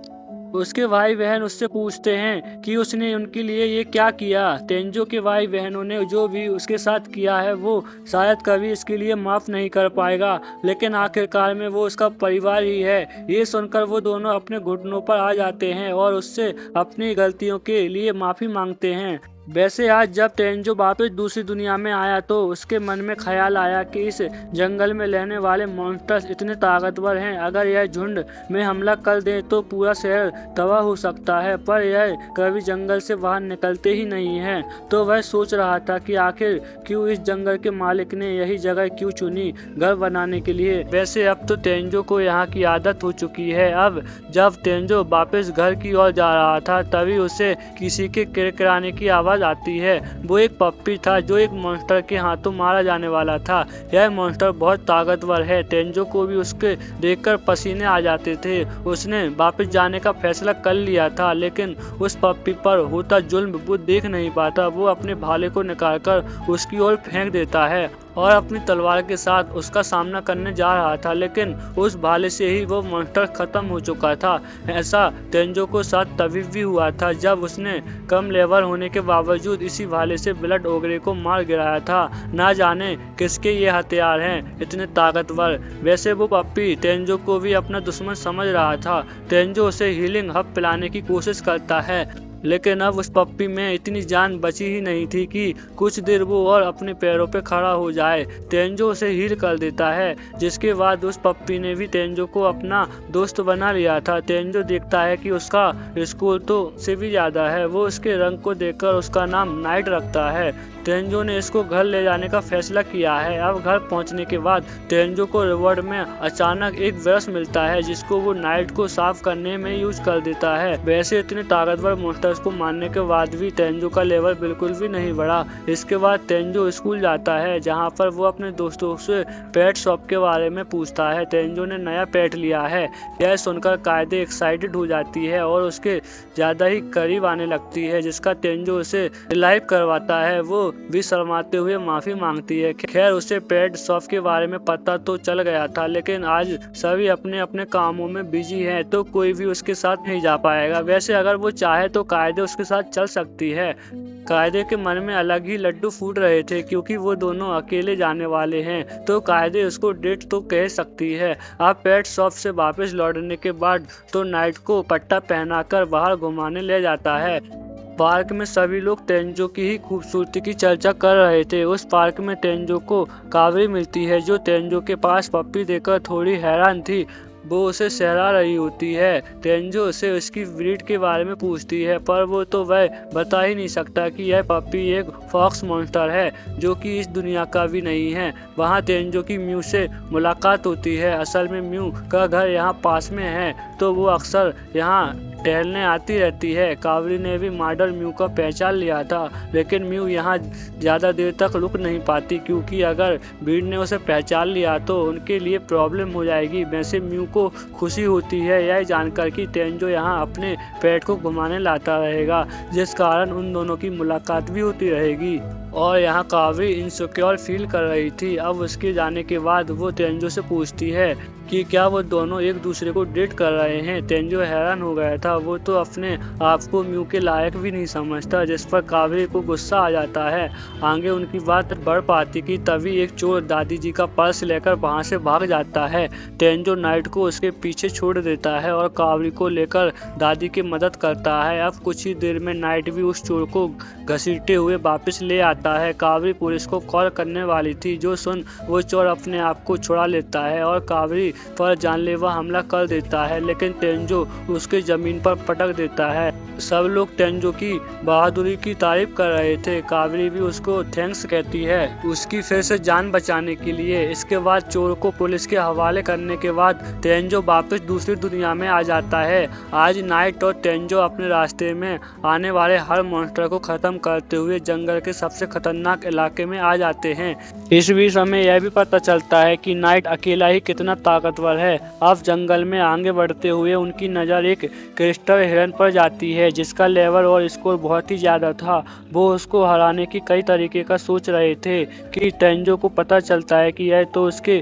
Speaker 1: उसके भाई बहन उससे पूछते हैं कि उसने उनके लिए ये क्या किया। तेंजो के भाई बहनों ने जो भी उसके साथ किया है वो शायद कभी इसके लिए माफ नहीं कर पाएगा, लेकिन आखिरकार में वो उसका परिवार ही है। ये सुनकर वो दोनों अपने घुटनों पर आ जाते हैं और उससे अपनी गलतियों के लिए माफी मांगते हैं। वैसे आज जब तेंजो वापस दूसरी दुनिया में आया तो उसके मन में ख्याल आया कि इस जंगल में रहने वाले मॉन्स्टर्स इतने ताकतवर हैं, अगर यह झुंड में हमला कर दे तो पूरा शहर तबाह हो सकता है। पर यह कभी जंगल से बाहर निकलते ही नहीं हैं। तो वह सोच रहा था कि आखिर क्यों इस जंगल के मालिक ने यही जगह क्यों चुनी घर बनाने के लिए। वैसे अब तो तेंजो को यहाँ की आदत हो चुकी है। अब जब तेंजो वापस घर की ओर जा रहा था, तभी उसे किसी के किरकिराने की आवाज आती है। वो एक पप्पी था जो एक मॉन्स्टर के हाथों मारा जाने वाला था। यह मॉन्स्टर बहुत ताकतवर है। तेंजो को भी उसके देखकर पसीने आ जाते थे। उसने वापस जाने का फैसला कर लिया था, लेकिन उस पप्पी पर होता जुल्म वो देख नहीं पाता। वो अपने भाले को निकालकर उसकी ओर फेंक देता है और अपनी तलवार के साथ उसका सामना करने जा रहा था, लेकिन उस भाले से ही वो मॉन्स्टर खत्म हो चुका था। ऐसा तेंजो को साथ तभी भी हुआ था जब उसने कम लेवल होने के बावजूद इसी भाले से ब्लड ओगरे को मार गिराया था। ना जाने किसके ये हथियार हैं इतने ताकतवर। वैसे वो पप्पी तेंजो को भी अपना दुश्मन समझ रहा था। तेंजो उसे हीलिंग हब पिलाने की कोशिश करता है, लेकिन अब उस पप्पी में इतनी जान बची ही नहीं थी कि कुछ देर वो और अपने पैरों पे खड़ा हो जाए। तेंजो उसे हील कर देता है, जिसके बाद उस पप्पी ने भी तेंजो को अपना दोस्त बना लिया था। तेंजो देखता है कि उसका स्कूल तो से भी ज्यादा है। वो उसके रंग को देखकर उसका नाम नाइट रखता है। तेंजो ने इसको घर ले जाने का फैसला किया है। अब घर पहुंचने के बाद तेंजो को रिवॉर्ड में अचानक एक ब्रश मिलता है, जिसको वो नाइट को साफ करने में यूज कर देता है। वैसे इतने ताकतवर मॉन्स्टर्स को मारने के बाद भी तेंजो का लेवल बिल्कुल भी नहीं बढ़ा। इसके बाद तेंजो स्कूल जाता है, जहाँ पर वो अपने दोस्तों से पेट शॉप के बारे में पूछता है। तेंजो ने नया पेट लिया है। यह सुनकर कायदे एक्साइटेड हो जाती है और उसके ज्यादा ही करीब आने लगती है, जिसका तेंजो उसे रिलाइव करवाता है। वो भी शर्माते हुए माफी मांगती है। खैर, उसे पेट शॉप के बारे में पता तो चल गया था, लेकिन आज सभी अपने अपने कामों में बिजी हैं, तो कोई भी उसके साथ नहीं जा पाएगा। वैसे अगर वो चाहे तो कायदे उसके साथ चल सकती है। कायदे के मन में अलग ही लड्डू फूट रहे थे, क्योंकि वो दोनों अकेले जाने वाले हैं तो कायदे उसको डेट तो कह सकती है। अब पेट शॉप से वापस लौटने के बाद तो नाइट को पट्टा पहनाकर बाहर घुमाने ले जाता है। पार्क में सभी लोग तेंजो की ही खूबसूरती की चर्चा कर रहे थे। उस पार्क में तेंजो को कावरी मिलती है, जो तेंजो के पास पप्पी देखकर थोड़ी हैरान थी। वो उसे सहला रही होती है। तेंजो उसे उसकी ब्रीड के बारे में पूछती है, पर वो तो वह बता ही नहीं सकता कि यह पप्पी एक फॉक्स मॉन्स्टर है, जो कि इस दुनिया का भी नहीं है। वहाँ तेंजो की म्यू से मुलाकात होती है। असल में म्यू का घर यहाँ पास में है, तो वो अक्सर यहाँ टहलने आती रहती है। कावरी ने भी मॉडल म्यू का पहचान लिया था, लेकिन म्यू यहाँ ज़्यादा देर तक रुक नहीं पाती, क्योंकि अगर भीड़ ने उसे पहचान लिया तो उनके लिए प्रॉब्लम हो जाएगी। वैसे म्यू को खुशी होती है यह जानकर कि तेंजो यहाँ अपने पेट को घुमाने लाता रहेगा, जिस कारण उन दोनों की मुलाकात भी होती रहेगी। और यहाँ कावरी इनसिक्योर फील कर रही थी। अब उसके जाने के बाद वो तेंजो से पूछती है कि क्या वो दोनों एक दूसरे को डेट कर रहे हैं। तेंजो हैरान हो गया था, वो तो अपने आप को म्यू के लायक भी नहीं समझता, जिस पर कावरी को गुस्सा आ जाता है। आगे उनकी बात बढ़ पाती कि तभी एक चोर दादी जी का पर्स लेकर वहाँ से भाग जाता है। तेंजो नाइट को उसके पीछे छोड़ देता है और कावरी को लेकर दादी की मदद करता है। अब कुछ ही देर में नाइट भी उस चोर को घसीटते हुए वापस ले आता है। कावरी पुलिस को कॉल करने वाली थी, जो सुन वो चोर अपने आप को छुड़ा लेता है और कावरी पर जानलेवा हमला कर देता है, लेकिन तेंजो उसके जमीन पर पटक देता है। सब लोग तेंजो की बहादुरी की तारीफ कर रहे थे। कावरी भी उसको थैंक्स कहती है उसकी फिर से जान बचाने के लिए। इसके बाद चोर को पुलिस के हवाले करने के बाद तेंजो वापस दूसरी दुनिया में आ जाता है। आज नाइट और तेंजो अपने रास्ते में आने वाले हर मॉन्स्टर को खत्म करते हुए जंगल के सबसे खतरनाक इलाके में आ जाते हैं। इस बीच हमें यह भी पता चलता है कि नाइट अकेला ही कितना ताकतवर है। अब जंगल में आगे बढ़ते हुए उनकी नज़र एक क्रिस्टल हिरन पर जाती है, जिसका लेवल और स्कोर बहुत ही ज़्यादा था। वो उसको हराने की कई तरीके का सोच रहे थे कि तेंजो को पता चलता है कि यह तो उसके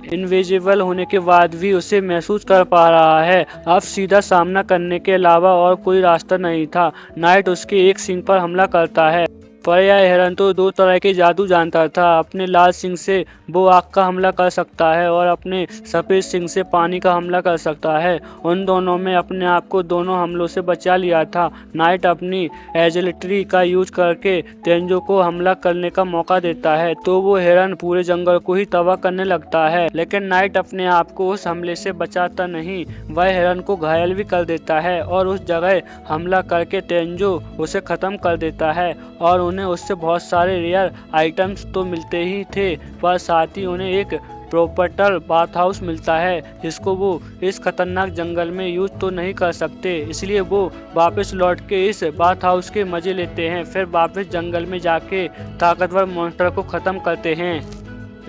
Speaker 1: इनविजिबल होने के बाद भी उसे महसूस कर पा रहा है। अब सीधा सामना करने के अलावा और कोई रास्ता नहीं था। नाइट उसके एक सिंग पर हमला करता है, पर यह हिरन तो दो तरह के जादू जानता था। अपने लाल सिंह से वो आग का हमला कर सकता है और अपने सफ़ेद सिंह से पानी का हमला कर सकता है। उन दोनों में अपने आप को दोनों हमलों से बचा लिया था। नाइट अपनी एजिलिटी का यूज करके तेंजो को हमला करने का मौका देता है, तो वो हिरन पूरे जंगल को ही तबाह करने लगता है। लेकिन नाइट अपने आप को उस हमले से बचाता नहीं, वह हिरन को घायल भी कर देता है और उस जगह हमला करके तेंजो उसे ख़त्म कर देता है। और उन्हें उससे बहुत सारे रेयर आइटम्स तो मिलते ही थे, पर साथ ही उन्हें एक प्रॉपर्टर बाथ हाउस मिलता है, जिसको वो इस खतरनाक जंगल में यूज तो नहीं कर सकते। इसलिए वो वापस लौट के इस बाथ हाउस के मजे लेते हैं, फिर वापस जंगल में जाके ताकतवर मॉन्स्टर को ख़त्म करते हैं।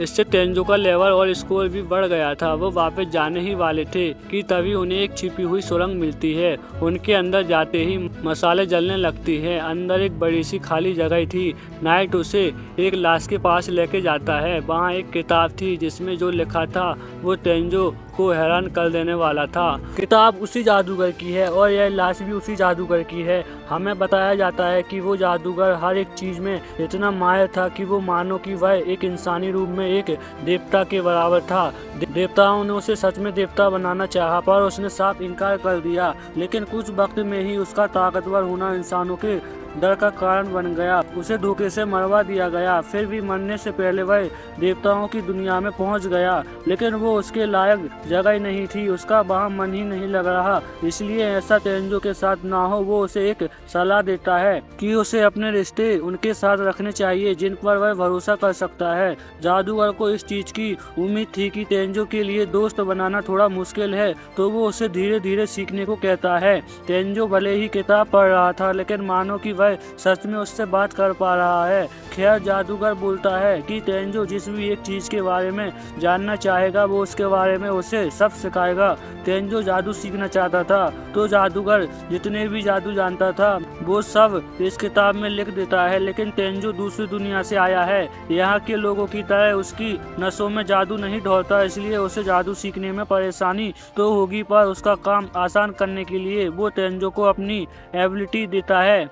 Speaker 1: इससे तेंजो का लेवल और स्कोर भी बढ़ गया था। वो वापस जाने ही वाले थे कि तभी उन्हें एक छिपी हुई सुरंग मिलती है। उनके अंदर जाते ही मसाले जलने लगती है। अंदर एक बड़ी सी खाली जगह थी। नाइट उसे एक लाश के पास लेके जाता है। वहाँ एक किताब थी जिसमें जो लिखा था वो तेंजो को हैरान कर देने वाला था। किताब उसी जादूगर की है और यह लाश भी उसी जादूगर की है। हमें बताया जाता है कि वो जादूगर हर एक चीज में इतना माहिर था कि वो मानो कि वह एक इंसानी रूप में एक देवता के बराबर था। देवताओं ने उसे सच में देवता बनाना चाहा, पर उसने साफ इनकार कर दिया। लेकिन कुछ वक्त में ही उसका ताकतवर होना इंसानों के डर का कारण बन गया। उसे धोखे से मरवा दिया गया। फिर भी मरने से पहले वह देवताओं की दुनिया में पहुंच गया, लेकिन वो उसके लायक जगह नहीं थी। उसका वहाँ मन ही नहीं लग रहा। इसलिए ऐसा तेंजो के साथ ना हो। वो उसे एक सलाह देता है कि उसे अपने रिश्ते उनके साथ रखने चाहिए जिन पर वह भरोसा कर सकता है। जादूगर को इस चीज की उम्मीद थी कि तेंजो के लिए दोस्त बनाना थोड़ा मुश्किल है, तो वो उसे धीरे धीरे सीखने को कहता है। तेंजो भले ही किताब पढ़ रहा था, लेकिन मानो कि वह सच में उससे बात कर पा रहा है। खैर, जादूगर बोलता है कि तेंजो जिस भी एक चीज के बारे में जानना चाहेगा वो उसके बारे में उसे सब सिखाएगा। तेंजो जादू सीखना चाहता था तो जादूगर जितने भी जादू जानता था वो सब इस किताब में लिख देता है। लेकिन तेंजो दूसरी दुनिया से आया है, यहाँ के लोगों की तरह उसकी नसों में जादू नहीं दौड़ता, इसलिए उसे जादू सीखने में परेशानी तो होगी, पर उसका काम आसान करने के लिए वो तेंजो को अपनी एबिलिटी देता है।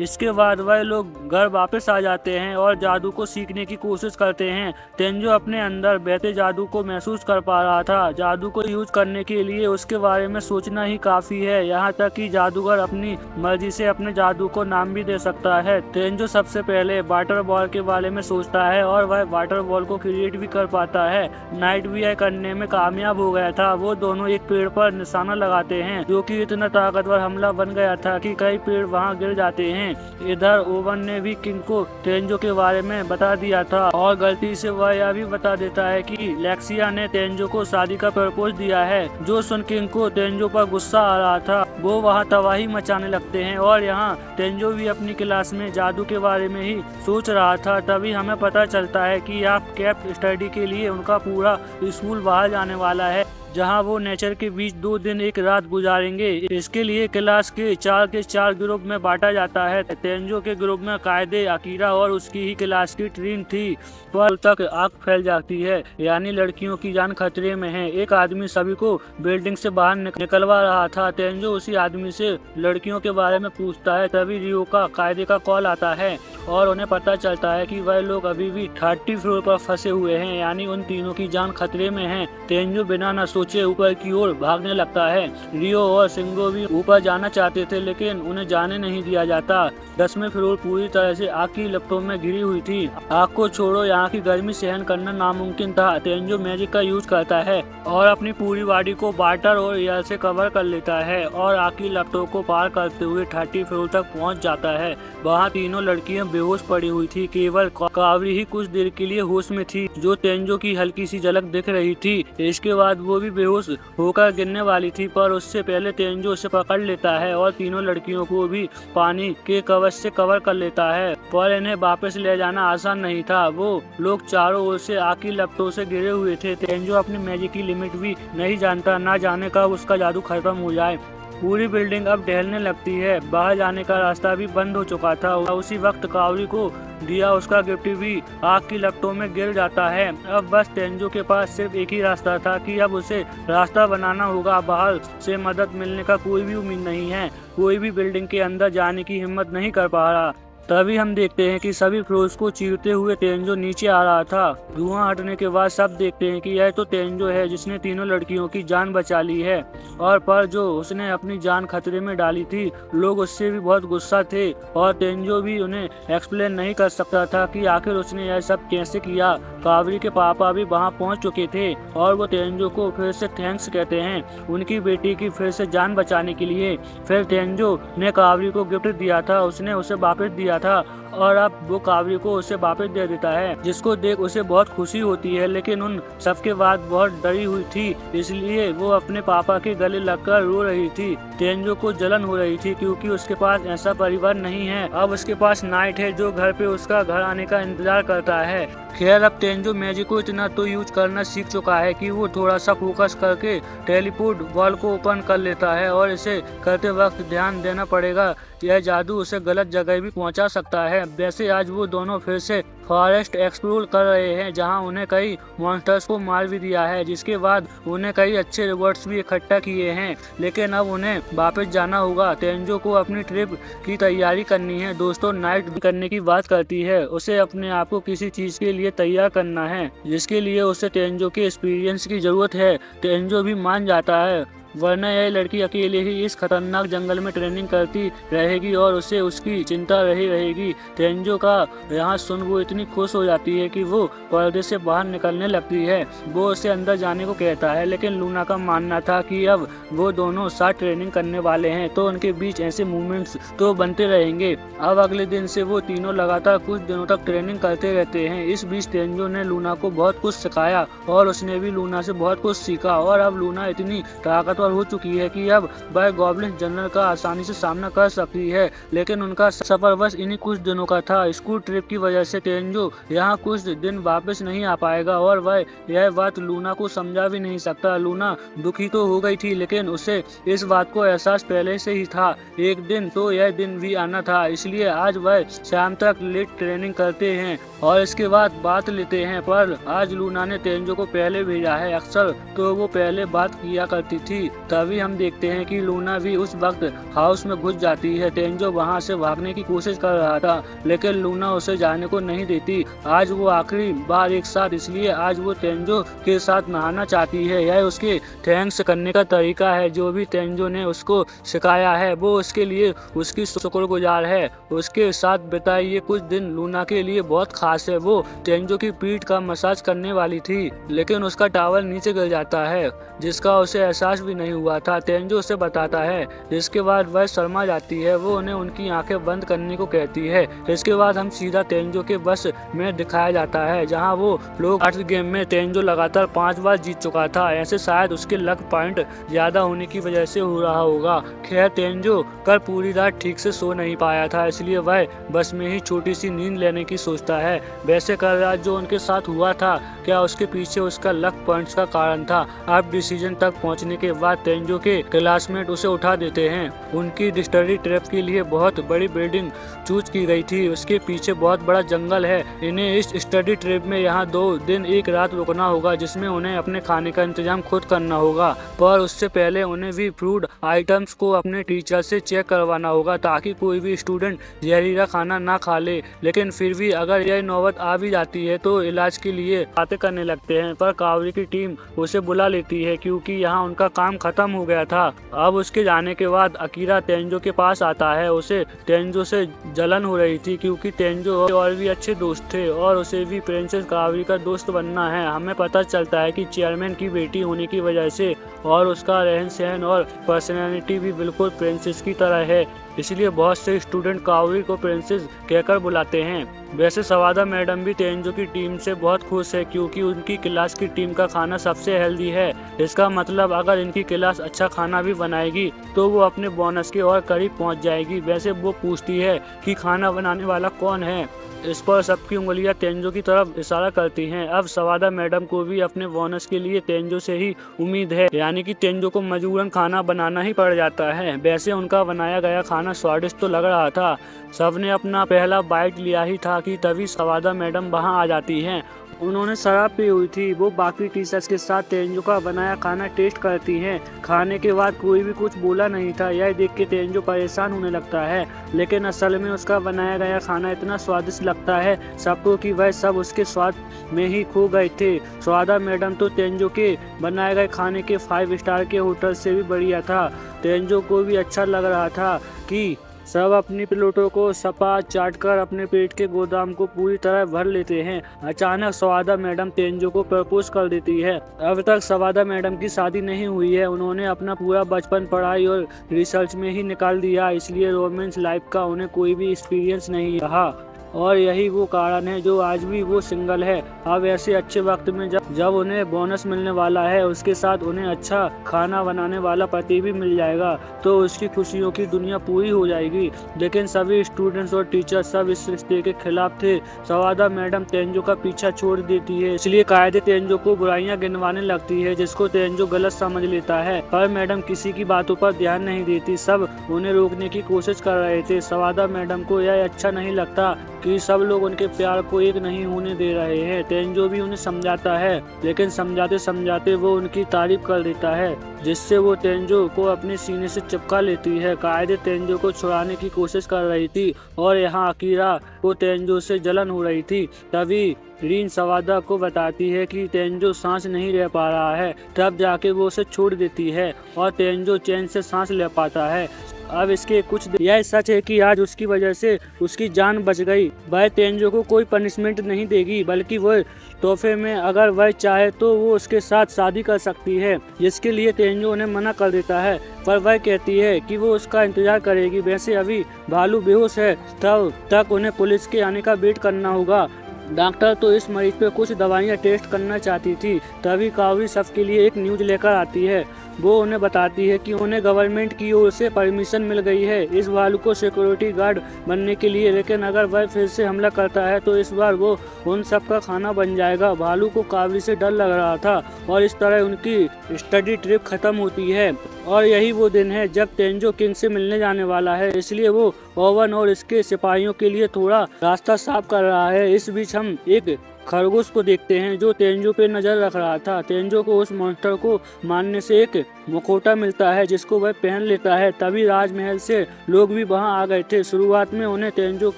Speaker 1: इसके बाद वह लोग घर वापस आ जाते हैं और जादू को सीखने की कोशिश करते हैं। तेंजो अपने अंदर बहते जादू को महसूस कर पा रहा था। जादू को यूज करने के लिए उसके बारे में सोचना ही काफी है, यहाँ तक कि जादूगर अपनी मर्जी से अपने जादू को नाम भी दे सकता है। तेंजो सबसे पहले वाटर बॉल के बारे में सोचता है और वह वाटर बॉल को क्रिएट भी कर पाता है। नाइट भी यह करने में कामयाब हो गया था। वो दोनों एक पेड़ पर निशाना लगाते हैं जो कि इतना ताकतवर हमला बन गया था कि कई पेड़ वहां गिर जाते हैं। इधर ओवन ने भी किंग को तेंजो के बारे में बता दिया था और गलती से वह यह भी बता देता है कि लेक्सिया ने तेंजो को शादी का प्रपोज दिया है। जो सुन किंग को तेंजो पर गुस्सा आ रहा था वो वहां तबाही मचाने लगते हैं और यहाँ तेंजो भी अपनी क्लास में जादू के बारे में ही सोच रहा था। तभी हमें पता चलता है कि आप कैंप स्टडी के लिए उनका पूरा स्कूल बाहर जाने वाला है, जहां वो नेचर के बीच 2 दिन 1 रात गुजारेंगे। इसके लिए क्लास के 4 ग्रुप में बांटा जाता है। तेंजो के ग्रुप में कायदे, अकीरा और उसकी ही क्लास की ट्रीन थी, पर तक आग फैल जाती है, यानी लड़कियों की जान खतरे में है। एक आदमी सभी को बिल्डिंग से बाहर निकलवा रहा था। तेंजो उसी आदमी से लड़कियों के बारे में पूछता है। तभी रियो का कायदे का कॉल आता है और उन्हें पता चलता है कि वह लोग अभी भी 30 फ्लोर पर फंसे हुए हैं, यानी उन तीनों की जान खतरे में है। तेंजो बिना न सोचे ऊपर की ओर भागने लगता है। रियो और सिंगो भी ऊपर जाना चाहते थे लेकिन उन्हें जाने नहीं दिया जाता। 10वें फ्लोर पूरी तरह से आग की लपटों में घिरी हुई थी। आग को छोड़ो, यहाँ की गर्मी सहन करना नामुमकिन था। तेंजो मैजिक का यूज करता है और अपनी पूरी बॉडी को वाटर और एयर से कवर कर लेता है और आग की लपटों को पार करते हुए 30 फ्लोर तक पहुँच जाता है। वहाँ तीनों लड़कियां बेहोश पड़ी हुई थी। केवल कावरी ही कुछ देर के लिए होश में थी, जो तेंजो की हल्की सी झलक दिख रही थी। इसके बाद वो भी बेहोश होकर गिरने वाली थी, पर उससे पहले तेंजो उसे पकड़ लेता है और तीनों लड़कियों को भी पानी के कवच से कवर कर लेता है। पर इन्हें वापस ले जाना आसान नहीं था। वो लोग चारों ओर से आग की लपटों से घिरे हुए थे। तेंजो अपनी मैजिक की लिमिट भी नहीं जानता, ना जाने कब उसका जादू खत्म हो जाए। पूरी बिल्डिंग अब ढहलने लगती है। बाहर जाने का रास्ता भी बंद हो चुका था। उसी वक्त कावरी को दिया उसका गिफ्ट भी आग की लपटों में गिर जाता है। अब बस तेंजो के पास सिर्फ एक ही रास्ता था कि अब उसे रास्ता बनाना होगा। बाहर से मदद मिलने का कोई भी उम्मीद नहीं है। कोई भी बिल्डिंग के अंदर जाने की हिम्मत नहीं कर पा रहा। तभी हम देखते हैं कि सभी फ्लोर्स को चीरते हुए तेंजो नीचे आ रहा था। धुआं हटने के बाद सब देखते हैं कि यह तो तेंजो है जिसने तीनों लड़कियों की जान बचा ली है, और पर जो उसने अपनी जान खतरे में डाली थी। लोग उससे भी बहुत गुस्सा थे और तेंजो भी उन्हें एक्सप्लेन नहीं कर सकता था कि आखिर उसने यह सब कैसे किया। कावरी के पापा भी वहां पहुंच चुके थे और वो तेंजो को फिर से थैंक्स कहते हैं उनकी बेटी की फिर से जान बचाने के लिए। फिर तेंजो ने कावरी को गिफ्ट दिया था, उसने उसे वापस दिया था और अब वो कावरी को उसे वापस दे देता है, जिसको देख उसे बहुत खुशी होती है। लेकिन उन सबके बाद बहुत डरी हुई थी, इसलिए वो अपने पापा के गले लगकर रो रही थी। तेंजो को जलन हो रही थी क्योंकि उसके पास ऐसा परिवार नहीं है। अब उसके पास नाइट है जो घर पे उसका घर आने का इंतजार करता है। खैर, अब तेंजो मैजिक को इतना तो यूज करना सीख चुका है कि वो थोड़ा सा फोकस करके टेलीपोर्ट वॉल को ओपन कर लेता है, और इसे करते वक्त ध्यान देना पड़ेगा, यह जादू उसे गलत जगह भी पहुंचा सकता है। वैसे आज वो दोनों फिर से फॉरेस्ट एक्सप्लोर कर रहे हैं, जहां उन्हें कई मॉन्स्टर्स को मार भी दिया है, जिसके बाद उन्हें कई अच्छे रिवॉर्ड्स भी इकट्ठा किए हैं। लेकिन अब उन्हें वापस जाना होगा। तेंजो को अपनी ट्रिप की तैयारी करनी है। दोस्तों नाइट करने की बात करती है, उसे अपने आप को किसी चीज के लिए तैयार करना है, जिसके लिए उसे तेंजो के एक्सपीरियंस की जरूरत है। तेंजो भी मान जाता है, वरना यह लड़की अकेले ही इस खतरनाक जंगल में ट्रेनिंग करती रहेगी और उसे उसकी चिंता रही रहेगी। तेंजो का यहाँ सुन वो इतनी खुश हो जाती है कि वो पर्दे से बाहर निकलने लगती है। वो उसे अंदर जाने को कहता है, लेकिन लूना का मानना था कि अब वो दोनों साथ ट्रेनिंग करने वाले हैं तो उनके बीच ऐसे मूवमेंट्स तो बनते रहेंगे। अब अगले दिन से वो तीनों लगातार कुछ दिनों तक ट्रेनिंग करते रहते हैं। इस बीच तेंजो ने लूना को बहुत कुछ सिखाया और उसने भी लूना से बहुत कुछ सीखा, और अब लूना इतनी ताकतवर पर हो चुकी है कि अब वह गॉब्लिन जनरल का आसानी से सामना कर सकती है, लेकिन उनका सफर बस इन्हीं कुछ दिनों का था। स्कूल ट्रिप की वजह से तेंजो यहाँ कुछ दिन वापस नहीं आ पाएगा और वह यह बात लूना को समझा भी नहीं सकता। लूना दुखी तो हो गई थी, लेकिन उसे इस बात को एहसास पहले से ही था। एक दिन तो यह दिन भी आना था, इसलिए आज वह शाम तक लेट ट्रेनिंग करते हैं और इसके बाद बात लेते हैं। पर आज लूना ने तेंजो को पहले भेजा है। अक्सर तो वो पहले बात किया करती थी। तभी हम देखते हैं कि लूना भी उस वक्त हाउस में घुस जाती है। तेंजो वहां से भागने की कोशिश कर रहा था, लेकिन लूना उसे जाने को नहीं देती। आज वो आखिरी बार एक साथ, इसलिए आज वो तेंजो के साथ नहाना चाहती है। यह उसके थैंक्स करने का तरीका है। जो भी तेंजो ने उसको सिखाया है वो उसके लिए उसकी शुक्रगुजार है। उसके साथ बिताए ये कुछ दिन लूना के लिए बहुत खास है। वो तेंजो की पीठ का मसाज करने वाली थी, लेकिन उसका टॉवल नीचे गिर जाता है, जिसका उसे एहसास भी नहीं हुआ था। तेंजो उसे बताता है, जिसके बाद वह शर्मा जाती है। वो उन्हें उनकी आंखें बंद करने को कहती है। इसके बाद हम सीधा तेंजो के बस में दिखाया जाता है, जहां वो लोग आज गेम में तेंजो लगातार 5 बार जीत चुका था। ऐसे शायद उसके लक पॉइंट ज्यादा होने की वजह से हो रहा होगा। खैर, तेंजो कल पूरी रात ठीक से सो नहीं पाया था, इसलिए वह बस में ही छोटी सी नींद लेने की सोचता है। वैसे कल रात जो उनके साथ हुआ था, क्या उसके पीछे उसका लक पॉइंट्स का कारण था? अब डिसीजन तक पहुंचने के बाद तेंजो के क्लासमेट उसे उठा देते हैं। उनकी स्टडी ट्रिप के लिए बहुत बड़ी बिल्डिंग चूज की गई थी। उसके पीछे बहुत बड़ा जंगल है। इन्हें इस स्टडी ट्रिप में यहाँ 2 दिन 1 रात रुकना होगा, जिसमें उन्हें अपने खाने का इंतजाम खुद करना होगा। पर उससे पहले उन्हें भी फूड आइटम्स को अपने टीचर से चेक करवाना होगा, ताकि कोई भी स्टूडेंट जहरीला खाना ना खा ले। लेकिन फिर भी अगर यह नौबत आ भी जाती है तो इलाज के लिए बातें करने लगते हैं। पर कावरी की टीम उसे बुला लेती है, क्योंकि यहाँ उनका काम खत्म हो गया था। अब उसके जाने के बाद अकीरा तेंजो के पास आता है। उसे तेंजो से जलन हो रही थी, क्योंकि तेंजो और भी अच्छे दोस्त थे और उसे भी प्रिंसेस कावरी का दोस्त बनना है। हमें पता चलता है कि चेयरमैन की बेटी होने की वजह से और उसका रहन सहन और पर्सनैलिटी भी बिल्कुल प्रिंसेस की तरह है, इसलिए बहुत से स्टूडेंट कावरी को प्रिंसेस कहकर बुलाते हैं। वैसे सवादा मैडम भी तेंजो की टीम से बहुत खुश है, क्योंकि उनकी क्लास की टीम का खाना सबसे हेल्दी है। इसका मतलब अगर इनकी क्लास अच्छा खाना भी बनाएगी तो वो अपने बोनस के और करीब पहुंच जाएगी। वैसे वो पूछती है कि खाना बनाने वाला कौन है। इस पर सबकी उंगलियां तेंजो की तरफ इशारा करती हैं। अब सवादा मैडम को भी अपने बोनस के लिए तेंजो से ही उम्मीद है, यानी कि तेंजो को मजबूरन खाना बनाना ही पड़ जाता है। वैसे उनका बनाया गया खाना स्वादिष्ट तो लग रहा था। सबने अपना पहला बाइट लिया ही था कि तभी सवादा मैडम वहां आ जाती हैं। उन्होंने शराब पी हुई थी। वो बाकी टीचर्स के साथ तेंजो का बनाया खाना टेस्ट करती हैं। खाने के बाद कोई भी कुछ बोला नहीं था। यह देख के तेंजो परेशान होने लगता है, लेकिन असल में उसका बनाया गया खाना इतना स्वादिष्ट लगता है सबको कि वह सब उसके स्वाद में ही खो गए थे। स्वादा मैडम तो तेंजो के बनाए गए खाने के 5 स्टार के होटल से भी बढ़िया था। तेंजो को भी अच्छा लग रहा था कि सब अपनी प्लेटों को सपा चाटकर अपने पेट के गोदाम को पूरी तरह भर लेते हैं। अचानक सवादा मैडम तेंजो को प्रपोज कर देती है। अब तक सवादा मैडम की शादी नहीं हुई है। उन्होंने अपना पूरा बचपन पढ़ाई और रिसर्च में ही निकाल दिया, इसलिए रोमांस लाइफ का उन्हें कोई भी एक्सपीरियंस नहीं रहा और यही वो कारण है जो आज भी वो सिंगल है। अब ऐसे अच्छे वक्त में जब उन्हें बोनस मिलने वाला है, उसके साथ उन्हें अच्छा खाना बनाने वाला पति भी मिल जाएगा, तो उसकी खुशियों की दुनिया पूरी हो जाएगी। लेकिन सभी स्टूडेंट्स और टीचर सब इस रिश्ते के खिलाफ थे। सवादा मैडम तेंजो का पीछा छोड़ देती है, इसलिए कायदे तेंजो को बुराइयां गिनवाने लगती है, जिसको तेंजो गलत समझ लेता है। पर मैडम किसी की बातों पर ध्यान नहीं देती। सब उन्हें रोकने की कोशिश कर रहे थे। सवादा मैडम को यह अच्छा नहीं लगता कि सब लोग उनके प्यार को एक नहीं होने दे रहे हैं। तेंजो भी उन्हें समझाता है, लेकिन समझाते समझाते वो उनकी तारीफ कर देता है, जिससे वो तेंजो को अपने सीने से चिपका लेती है। कायदे तेंजो को छुड़ाने की कोशिश कर रही थी और यहाँ अकीरा को तेंजो से जलन हो रही थी। तभी रीन सवादा को बताती है कि तेंजो सांस नहीं ले पा रहा है। तब जाके वो उसे छोड़ देती है और तेंजो चैन से सांस ले पाता है। अब इसके कुछ यह सच है कि आज उसकी वजह से उसकी जान बच गई। वह तेंजो को कोई पनिशमेंट नहीं देगी, बल्कि वह तोहफे में अगर वह चाहे तो वो उसके साथ शादी कर सकती है, जिसके लिए तेंजो उन्हें मना कर देता है। पर वह कहती है कि वो उसका इंतजार करेगी। वैसे अभी भालू बेहोश है, तब तक उन्हें पुलिस के आने का वेट करना होगा। डॉक्टर तो इस मरीज पे कुछ दवाइयाँ टेस्ट करना चाहती थी। तभी कावरी सबके लिए एक न्यूज लेकर आती है। वो उन्हें बताती है कि उन्हें गवर्नमेंट की ओर से परमिशन मिल गई है इस भालू को सिक्योरिटी गार्ड बनने के लिए, लेकिन अगर वह फिर से हमला करता है तो इस बार वो उन सब का खाना बन जाएगा। भालू को कावली से डर लग रहा था और इस तरह उनकी स्टडी ट्रिप खत्म होती है। और यही वो दिन है जब तेंजो किंग से मिलने जाने वाला है, इसलिए वो ओवन और इसके सिपाहियों के लिए थोड़ा रास्ता साफ कर रहा है। इस बीच हम एक खरगोश को देखते हैं जो तेंजो पे नजर रख रहा था। तेंजो को उस मॉन्स्टर को मारने से एक मुखौटा मिलता है जिसको वह पहन लेता है। तभी राजमहल से लोग भी वहां आ गए थे। शुरुआत में उन्हें तेंजो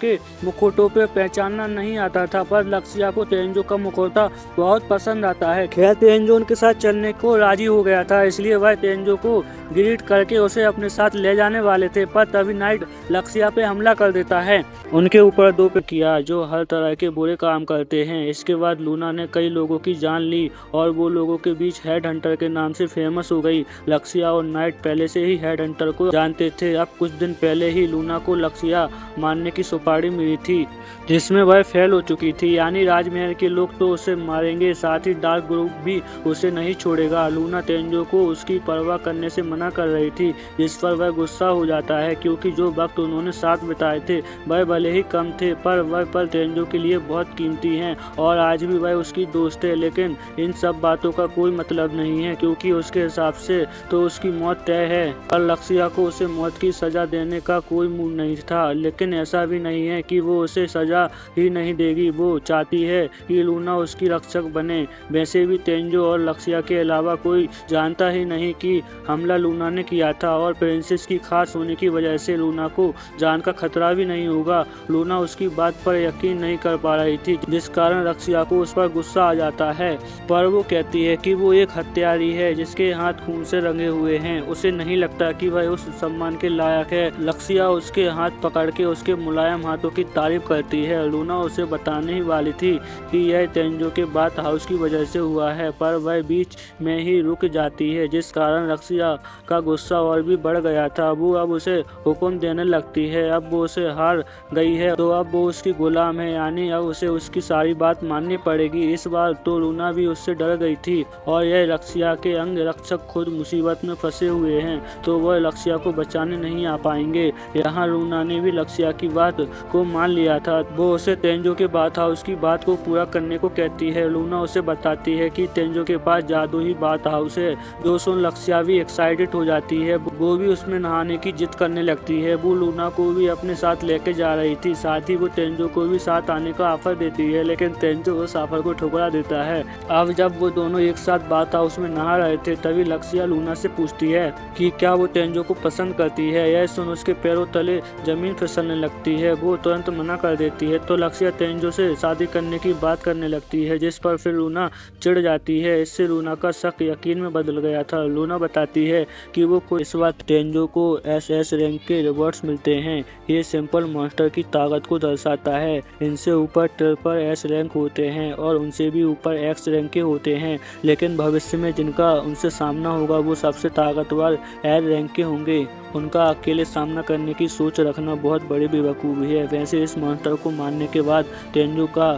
Speaker 1: के मुखौटों पे पहचानना नहीं आता था, पर लक्ष्या को तेंजो का मुखौटा बहुत पसंद आता है। खैर तेंजो उनके साथ चलने को राजी हो गया था, इसलिए वह तेंजो को ग्रीट करके उसे अपने साथ ले जाने वाले थे, पर तभी नाइट लक्ष्या पे हमला कर देता है। उनके ऊपर दो पे किया जो हर तरह के बुरे काम करते हैं। इसके बाद लूना ने कई लोगों की जान ली और वो लोगों के बीच हेड हंटर के नाम से फेमस हो गई। लक्ष्या और नाइट पहले से ही हेड हंटर को जानते थे। अब कुछ दिन पहले ही लूना को लक्ष्या मारने की सुपारी मिली थी जिसमें वह फेल हो चुकी थी, यानी राजमहल के लोग तो उसे मारेंगे, साथ ही डार्क ग्रुप भी उसे नहीं छोड़ेगा। लूना तेंजो को उसकी परवाह करने से मना कर रही थी, जिस पर वह गुस्सा हो जाता है क्योंकि जो वक्त उन्होंने साथ बिताए थे वह भले ही कम थे पर वह पल तेंजो के लिए बहुत कीमती हैं और आज भी वह उसकी दोस्त है। लेकिन इन सब बातों का कोई मतलब नहीं है क्योंकि उसके हिसाब से तो उसकी मौत तय है। पर लक्ष्या को उसे मौत की सजा देने का कोई मूड नहीं था, लेकिन ऐसा भी नहीं है कि वो उसे सजा ही नहीं देगी। वो चाहती है कि लूना उसकी रक्षक बने। वैसे भी तेंजो और लक्ष्या के अलावा कोई जानता ही नहीं कि हमला लूना ने किया था और प्रिंसेस की खास होने की वजह से लूना को जान का खतरा भी नहीं होगा। लूना उसकी बात पर यकीन नहीं कर पा रही थी, जिस कारण लक्ष्या को उस पर गुस्सा आ जाता है, पर वो कहती है कि वो एक हत्यारी है जिसके हाथ खून से रंगे हुए हैं। उसे नहीं लगता कि वह उस सम्मान के लायक है। लक्ष्या उसके हाथ पकड़ के उसके मुलायम हाथों की तारीफ करती है। लूना उसे बताने ही वाली थी कि यह तेंजो के बात हाउस की वजह से हुआ है, पर वह बीच में ही रुक जाती है, जिस कारण लक्ष्या का गुस्सा और भी बढ़ गया था। वो अब उसे हुक्म देने लगती है। अब वो उसे हार गई है तो अब वो उसकी गुलाम है, यानी अब उसे उसकी सारी बात माननी पड़ेगी। इस बार तो लूना भी उससे डर गई थी और यह लक्ष्या के अंग रक्षक खुद मुसीबत में फंसे हुए हैं तो वह लक्ष्या को बचाने नहीं आ पाएंगे। यहाँ लूना ने भी लक्ष्या की बात को मान लिया था। वो उसे तेंजो के बात हाउस की बात को पूरा करने को कहती है। लूना उसे बताती है कि तेंजो के पास जादू ही बात हाउस है, जो सुन लक्ष्या भी एक्साइटेड हो जाती है। वो भी उसमें नहाने की जिद करने लगती है। वो लूना को भी अपने साथ लेके जा रही थी, साथ ही वो तेंजो को भी साथ आने का ऑफर देती है, लेकिन तेंजो उस ऑफर को ठुकरा देता है। अब जब वो दोनों एक साथ बात हाउस में नहा रहे थे तभी लक्ष्या लूना से पूछती है कि क्या वो तेंजो को पसंद करती है। यह सुन उसके पैरों तले जमीन फिसलने लगती है। वो तुरंत मना कर देती है तो लक्ष्या तेंजो से शादी करने की बात करने लगती है, जिस पर फिर लूना चिढ़ जाती है। इससे लूना का शक यकीन में बदल गया था। लूना बताती है कि वो इस वक्त तेंजो को SS रैंक के रिवॉर्ड्स मिलते हैं। ये सिंपल मॉन्स्टर की ताकत को दर्शाता है। इनसे ऊपर ट्रिपल S रैंक होते हैं और उनसे भी ऊपर X रैंक के होते हैं, लेकिन भविष्य में जिनका उनसे सामना होगा वो सबसे ताकतवर L रैंक के होंगे। उनका अकेले सामना करने की सोच रखना बहुत बड़ी बेवकूफ़ी है। वैसे इस मॉन्स्टर को मारने के बाद तेंजो का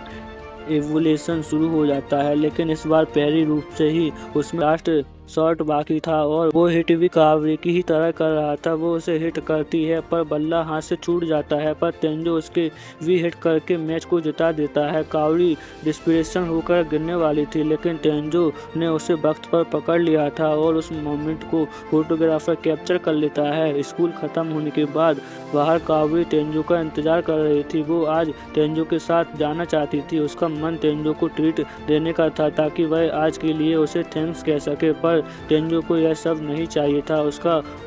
Speaker 1: एवोल्यूशन शुरू हो जाता है, लेकिन इस बार पहली रूप से ही उसमें लास्ट शॉट बाकी था और वो हिट भी कावड़ी की ही तरह कर रहा था। वो उसे हिट करती है पर बल्ला हाथ से छूट जाता है, पर तेंजो उसके भी हिट करके मैच को जिता देता है। कावड़ी डिस्परेशन होकर गिरने वाली थी, लेकिन तेंजो ने उसे वक्त पर पकड़ लिया था और उस मोमेंट को फोटोग्राफर कैप्चर कर लेता है। स्कूल खत्म होने के बाद बाहर कावड़ी तेंजो का इंतजार कर रही थी। वो आज तेंजो के साथ जाना चाहती थी। उसका मन तेंजो को ट्रीट देने का था ताकि वह आज के लिए उसे थैंक्स कह सके, पर तेंजो को यह सब नहीं चाहिए था।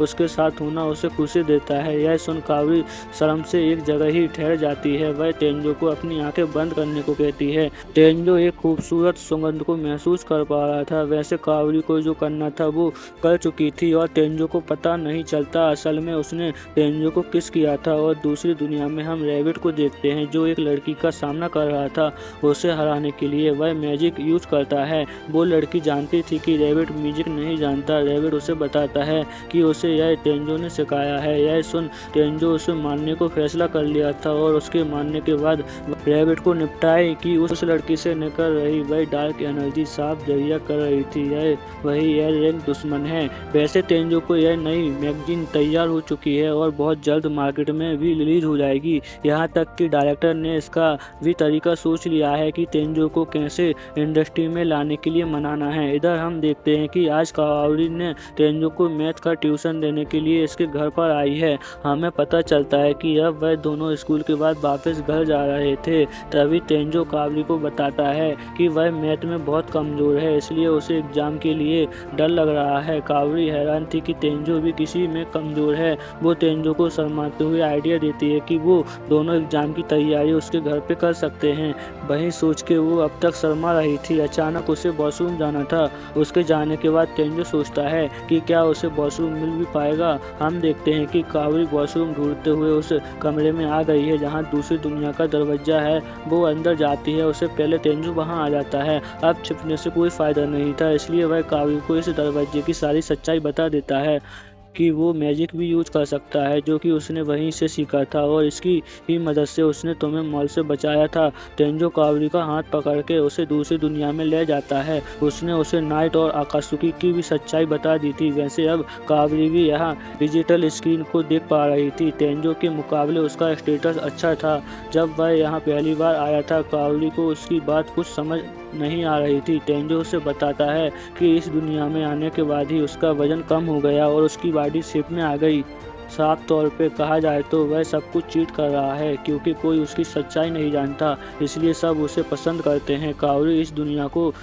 Speaker 1: उसके साथ होना उसे खुशी देता है। यह सुन कावड़ी शर्म से एक जगह ही ठहर जाती है। वह तेंजो को अपनी आंखें बंद करने को कहती है। तेंजो एक खूबसूरत सुगंध को महसूस कर पा रहा था। वैसे कावड़ी को जो करना था वो कर चुकी थी और तेंजो को पता नहीं चलता असल में उसने तेंजो को किस किया था। और दूसरी दुनिया में हम रैबिट को देखते हैं जो एक लड़की का सामना कर रहा था। उसे हराने के लिए वह मैजिक यूज करता है। वो लड़की जानती थी कि रैबिट मैजिक नहीं जानता। रैबिट उसे बताता है कि उसे यह तेंजो ने सिखाया है। यह सुन तेंजो उसे मारने को फैसला कर लिया था और उसके मारने के बाद रैबिट को निपटाए कि उस लड़की से निकल रही वह डार्क एनर्जी साफ जरिया कर रही थी। यह रैंक दुश्मन है। वैसे तेंजो को यह नई मैगजीन तैयार हो चुकी है और बहुत जल्द मार्केट में भी रिलीज हो जाएगी। यहाँ तक कि डायरेक्टर ने इसका भी तरीका सोच लिया है कि तेंजो को कैसे इंडस्ट्री में लाने के लिए मनाना है। इधर हम देखते हैं कि आज कावरी ने तेंजो को मैथ का ट्यूशन देने के लिए इसके घर पर आई है। हमें पता चलता है कि अब वह दोनों स्कूल के बाद वापस घर जा रहे थे। तभी तेंजो कावरी को बताता है कि वह मैथ में बहुत कमजोर है, इसलिए उसे एग्जाम के लिए डर लग रहा है। कावरी हैरान थी कि तेंजो भी किसी में कमजोर है। वो तेंजो को शर्माते हुए आइडिया देती है कि वो दोनों एग्जाम की तैयारी उसके घर पे कर सकते हैं। वही सोच के वो अब तक शर्मा रही थी। अचानक उसे वॉशरूम जाना था। उसके जाने के बाद तेंजो सोचता है कि क्या उसे वॉशरूम मिल भी पाएगा। हम देखते हैं कि कावरी वॉशरूम ढूंढते हुए उस कमरे में आ गई है जहाँ दूसरी दुनिया का दरवाजा है। वो अंदर जाती है, उससे पहले तेंजो वहाँ आ जाता है। अब छिपने से कोई फायदा नहीं था, इसलिए वह कावरी को इस दरवाजे की सारी सच्चाई बता देता है कि वो मैजिक भी यूज कर सकता है, जो कि उसने वहीं से सीखा था और इसकी ही मदद से उसने तुम्हें मॉल से बचाया था। तेंजो कावरी का हाथ पकड़ के उसे दूसरी दुनिया में ले जाता है। उसने उसे नाइट और आकाशुकी की भी सच्चाई बता दी थी। वैसे अब कावरी भी यहाँ डिजिटल स्क्रीन को देख पा रही थी। तेंजो के मुकाबले उसका स्टेटस अच्छा था। जब वह यहाँ पहली बार आया था, कावरी को उसकी बात कुछ समझ नहीं आ रही थी। तेंजो उसे बताता है कि इस दुनिया में आने के बाद ही उसका वजन कम हो गया और उसकी बॉडी शेप में आ गई। साफ तौर पे कहा जाए तो वह सब कुछ चीट कर रहा है, क्योंकि कोई उसकी सच्चाई नहीं जानता, इसलिए सब उसे पसंद करते हैं। कावरी इस दुनिया को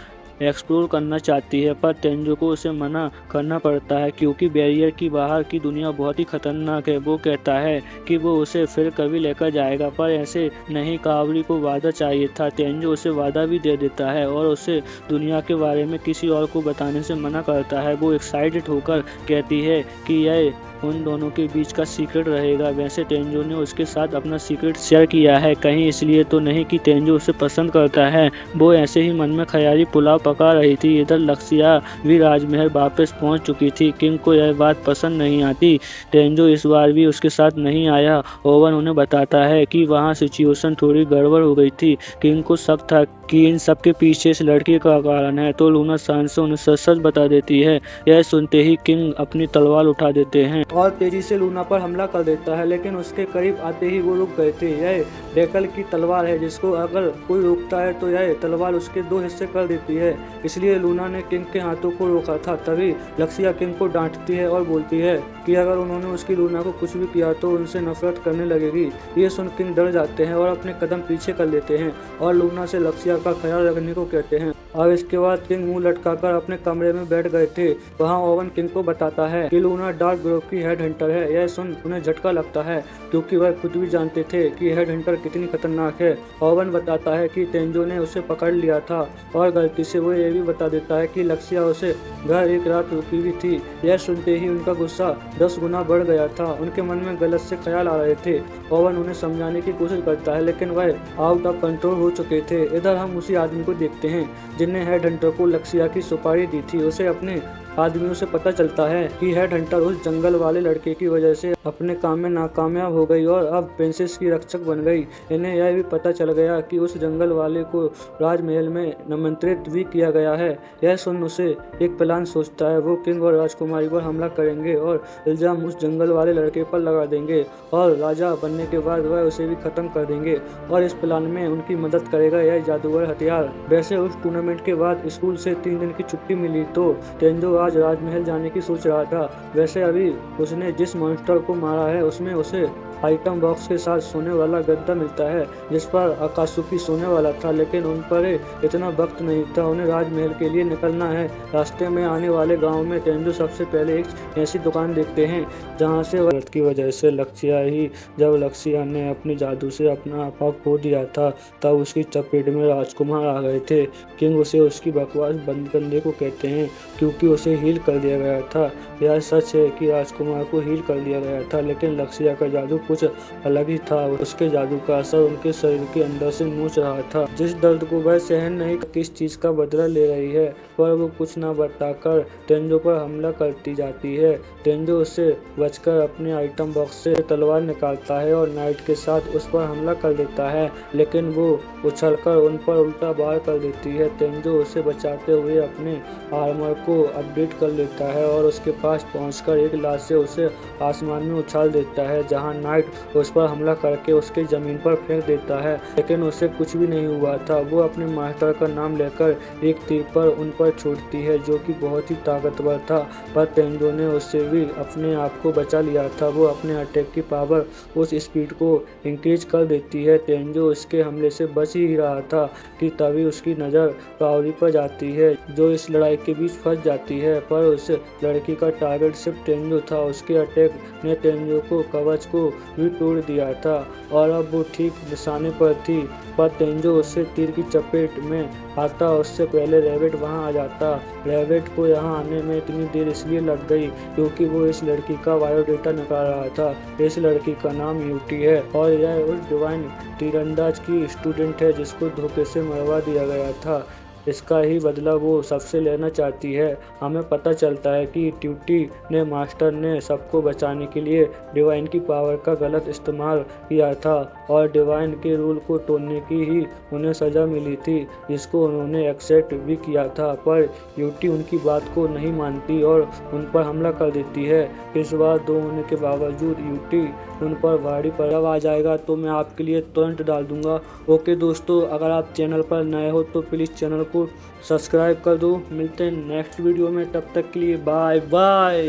Speaker 1: एक्सप्लोर करना चाहती है, पर तेंजो को उसे मना करना पड़ता है क्योंकि बैरियर की बाहर की दुनिया बहुत ही खतरनाक है। वो कहता है कि वो उसे फिर कभी लेकर जाएगा, पर ऐसे नहीं। कावरी को वादा चाहिए था। तेंजो उसे वादा भी दे देता है और उसे दुनिया के बारे में किसी और को बताने से मना करता है। वो एक्साइटेड होकर कहती है कि यह उन दोनों के बीच का सीक्रेट रहेगा। वैसे तेंजो ने उसके साथ अपना सीक्रेट शेयर किया है, कहीं इसलिए तो नहीं कि तेंजो उसे पसंद करता है। वो ऐसे ही मन में ख्याली पुलाव पका रही थी। इधर लक्ष्या भी राजमहल वापस पहुंच चुकी थी। किंग को यह बात पसंद नहीं आती। तेंजो इस बार भी उसके साथ नहीं आया। ओवन उन्हें बताता है कि वहाँ सिचुएशन थोड़ी गड़बड़ हो गई थी। किंग को शक था कि इन सबके पीछे इस लड़की का कारण है, तो लूना शान से उन्हें सच सच बता देती है। यह सुनते ही किंग अपनी तलवार उठा देते हैं और तेजी से लूना पर हमला कर देता है, लेकिन उसके करीब आते ही वो रुक गए थे। यह डेकल की तलवार है, जिसको अगर कोई रोकता है तो यह तलवार उसके दो हिस्से कर देती है, इसलिए लूना ने किंग के हाथों को रोका था। तभी लक्ष्या किंग को डांटती है और बोलती है कि अगर उन्होंने उसकी लूना को कुछ भी किया तो उनसे नफरत करने लगेगी। ये सुन किंग डर जाते हैं और अपने कदम पीछे कर लेते हैं और लूना से लक्ष्या का ख्याल रखने को कहते हैं। और इसके बाद किंग मुंह लटकाकर अपने कमरे में बैठ गए थे। वहाँ ओवन किंग को बताता है कि लूना डार्क ग्रुप की हेड हंटर है। यह सुन उन्हें झटका लगता है, क्योंकि वह खुद भी जानते थे कि हेड हंटर कितनी खतरनाक है। ओवन बताता है कि तेंजो ने उसे पकड़ लिया था और गलती से वो ये भी बता देता है कि लक्ष्या उसे घर एक रात रुकी हुई थी। यह सुनते ही उनका गुस्सा 10 गुना बढ़ गया था। उनके मन में गलत से ख्याल आ रहे थे। ओवन उन्हें समझाने की कोशिश करता है, लेकिन वह आउट ऑफ कंट्रोल हो चुके थे। इधर हम उसी आदमी को देखते हैं जिनने हेड हंटर को लक्ष्या की सुपारी दी थी। उसे अपने आदमियों से पता चलता है कि हेड हंटर उस जंगल वाले लड़के की वजह से अपने काम में नाकामयाब हो गई और अब प्रिंसेस की रक्षक बन गई। इन्हें यह भी पता चल गया कि उस जंगल वाले को राजमहल में निमंत्रित भी किया गया है। यह सुन उसे एक प्लान सोचता है। वो किंग और राजकुमारी पर हमला करेंगे और इल्जाम उस जंगल वाले लड़के पर लगा देंगे और राजा बनने के बाद वह उसे भी खत्म कर देंगे और इस प्लान में उनकी मदद करेगा यह जादूगर हथियार। वैसे उस टूर्नामेंट के बाद स्कूल से 3 दिन की छुट्टी मिली, तो तेंजो आज राजमहल जाने की सोच रहा था। वैसे अभी उसने जिस मॉन्स्टर को मारा है उसमें उसे आइटम बॉक्स के साथ सोने वाला गद्दा मिलता है, जिस पर आकाशुकी सोने वाला था, लेकिन उन पर इतना वक्त नहीं था। उन्हें राजमहल के लिए निकलना है। रास्ते में आने वाले गांव में तेंजो सबसे पहले एक ऐसी दुकान देखते हैं जहां से वह की वजह से जब लक्ष्या ने अपनी जादू से अपना आपा खो दिया था, तब उसकी चपेट में राजकुमार आ गए थे। किंग उसे उसकी बकवास बंद करने को कहते हैं, क्योंकि उसे
Speaker 2: हील कर दिया गया था। यह सच है कि राजकुमार को हील कर दिया गया था, लेकिन लक्ष्या का जादू कुछ अलग ही था। उसके जादू का असर उनके शरीर के अंदर से नोच रहा था। जिस दर्द को वह सहन नहीं किस चीज का बदला ले रही है, पर वो कुछ न बताकर तेंजो पर हमला करती जाती है। तेंजो उससे बचकर अपने आइटम बॉक्स से तलवार निकालता है और नाइट के साथ उस पर हमला कर देता है, लेकिन वो उछलकर उन पर उल्टा वार कर देती है। तेंजो उसे बचाते हुए अपने आर्मर को अपडेट कर लेता है और उसके पास पहुंचकर एक लात से उसे आसमान में उछाल देता है, जहां नाइट उस पर हमला करके उसके जमीन पर फेंक देता है, लेकिन उसे कुछ भी नहीं हुआ था। वो अपने मास्टर का नाम लेकर एक तीर पर उन पर छूटती है, जो कि बहुत ही ताकतवर था, पर तेंजो ने उससे भी अपने आप को बचा लिया था। वो अपने अटैक की पावर उस स्पीड को इंक्रीज कर देती है। तेंजो उसके हमले से बच ही रहा था कि तभी उसकी नज़र काओरी पर जाती है, जो इस लड़ाई के बीच फंस जाती है, पर उस लड़की का टारगेट सिर्फ तेंजो था। उसके अटैक ने तेंजो को कवच को भी तोड़ दिया था और अब वो ठीक निशाने पर थी, पर तेंजो उससे तीर की चपेट में आता। उससे पहले रैबिट वहां आ जाता। रैबिट को यहाँ आने में इतनी देर इसलिए लग गई क्योंकि वो इस लड़की का बायोडेटा निकाल रहा था। इस लड़की का नाम यूटी है और यह उस डिवाइन तीरंदाज की स्टूडेंट है जिसको धोखे से मरवा दिया गया था। इसका ही बदला वो सबसे लेना चाहती है। हमें पता चलता है कि ट्यूटी ने मास्टर ने सबको बचाने के लिए डिवाइन की पावर का गलत इस्तेमाल किया था और डिवाइन के रूल को तोड़ने की ही उन्हें सजा मिली थी, जिसको उन्होंने एक्सेप्ट भी किया था। पर यूटी उनकी बात को नहीं मानती और उन पर हमला कर देती है। इस बार 2 होने के बावजूद यूटी उन पर भारी पड़ाव आ जाएगा, तो मैं आपके लिए तुरंत डाल दूंगा। ओके दोस्तों, अगर आप चैनल पर नए हो तो प्लीज़ चैनल को सब्सक्राइब कर दो। मिलते हैं नेक्स्ट वीडियो में, तब तक के लिए बाय बाय।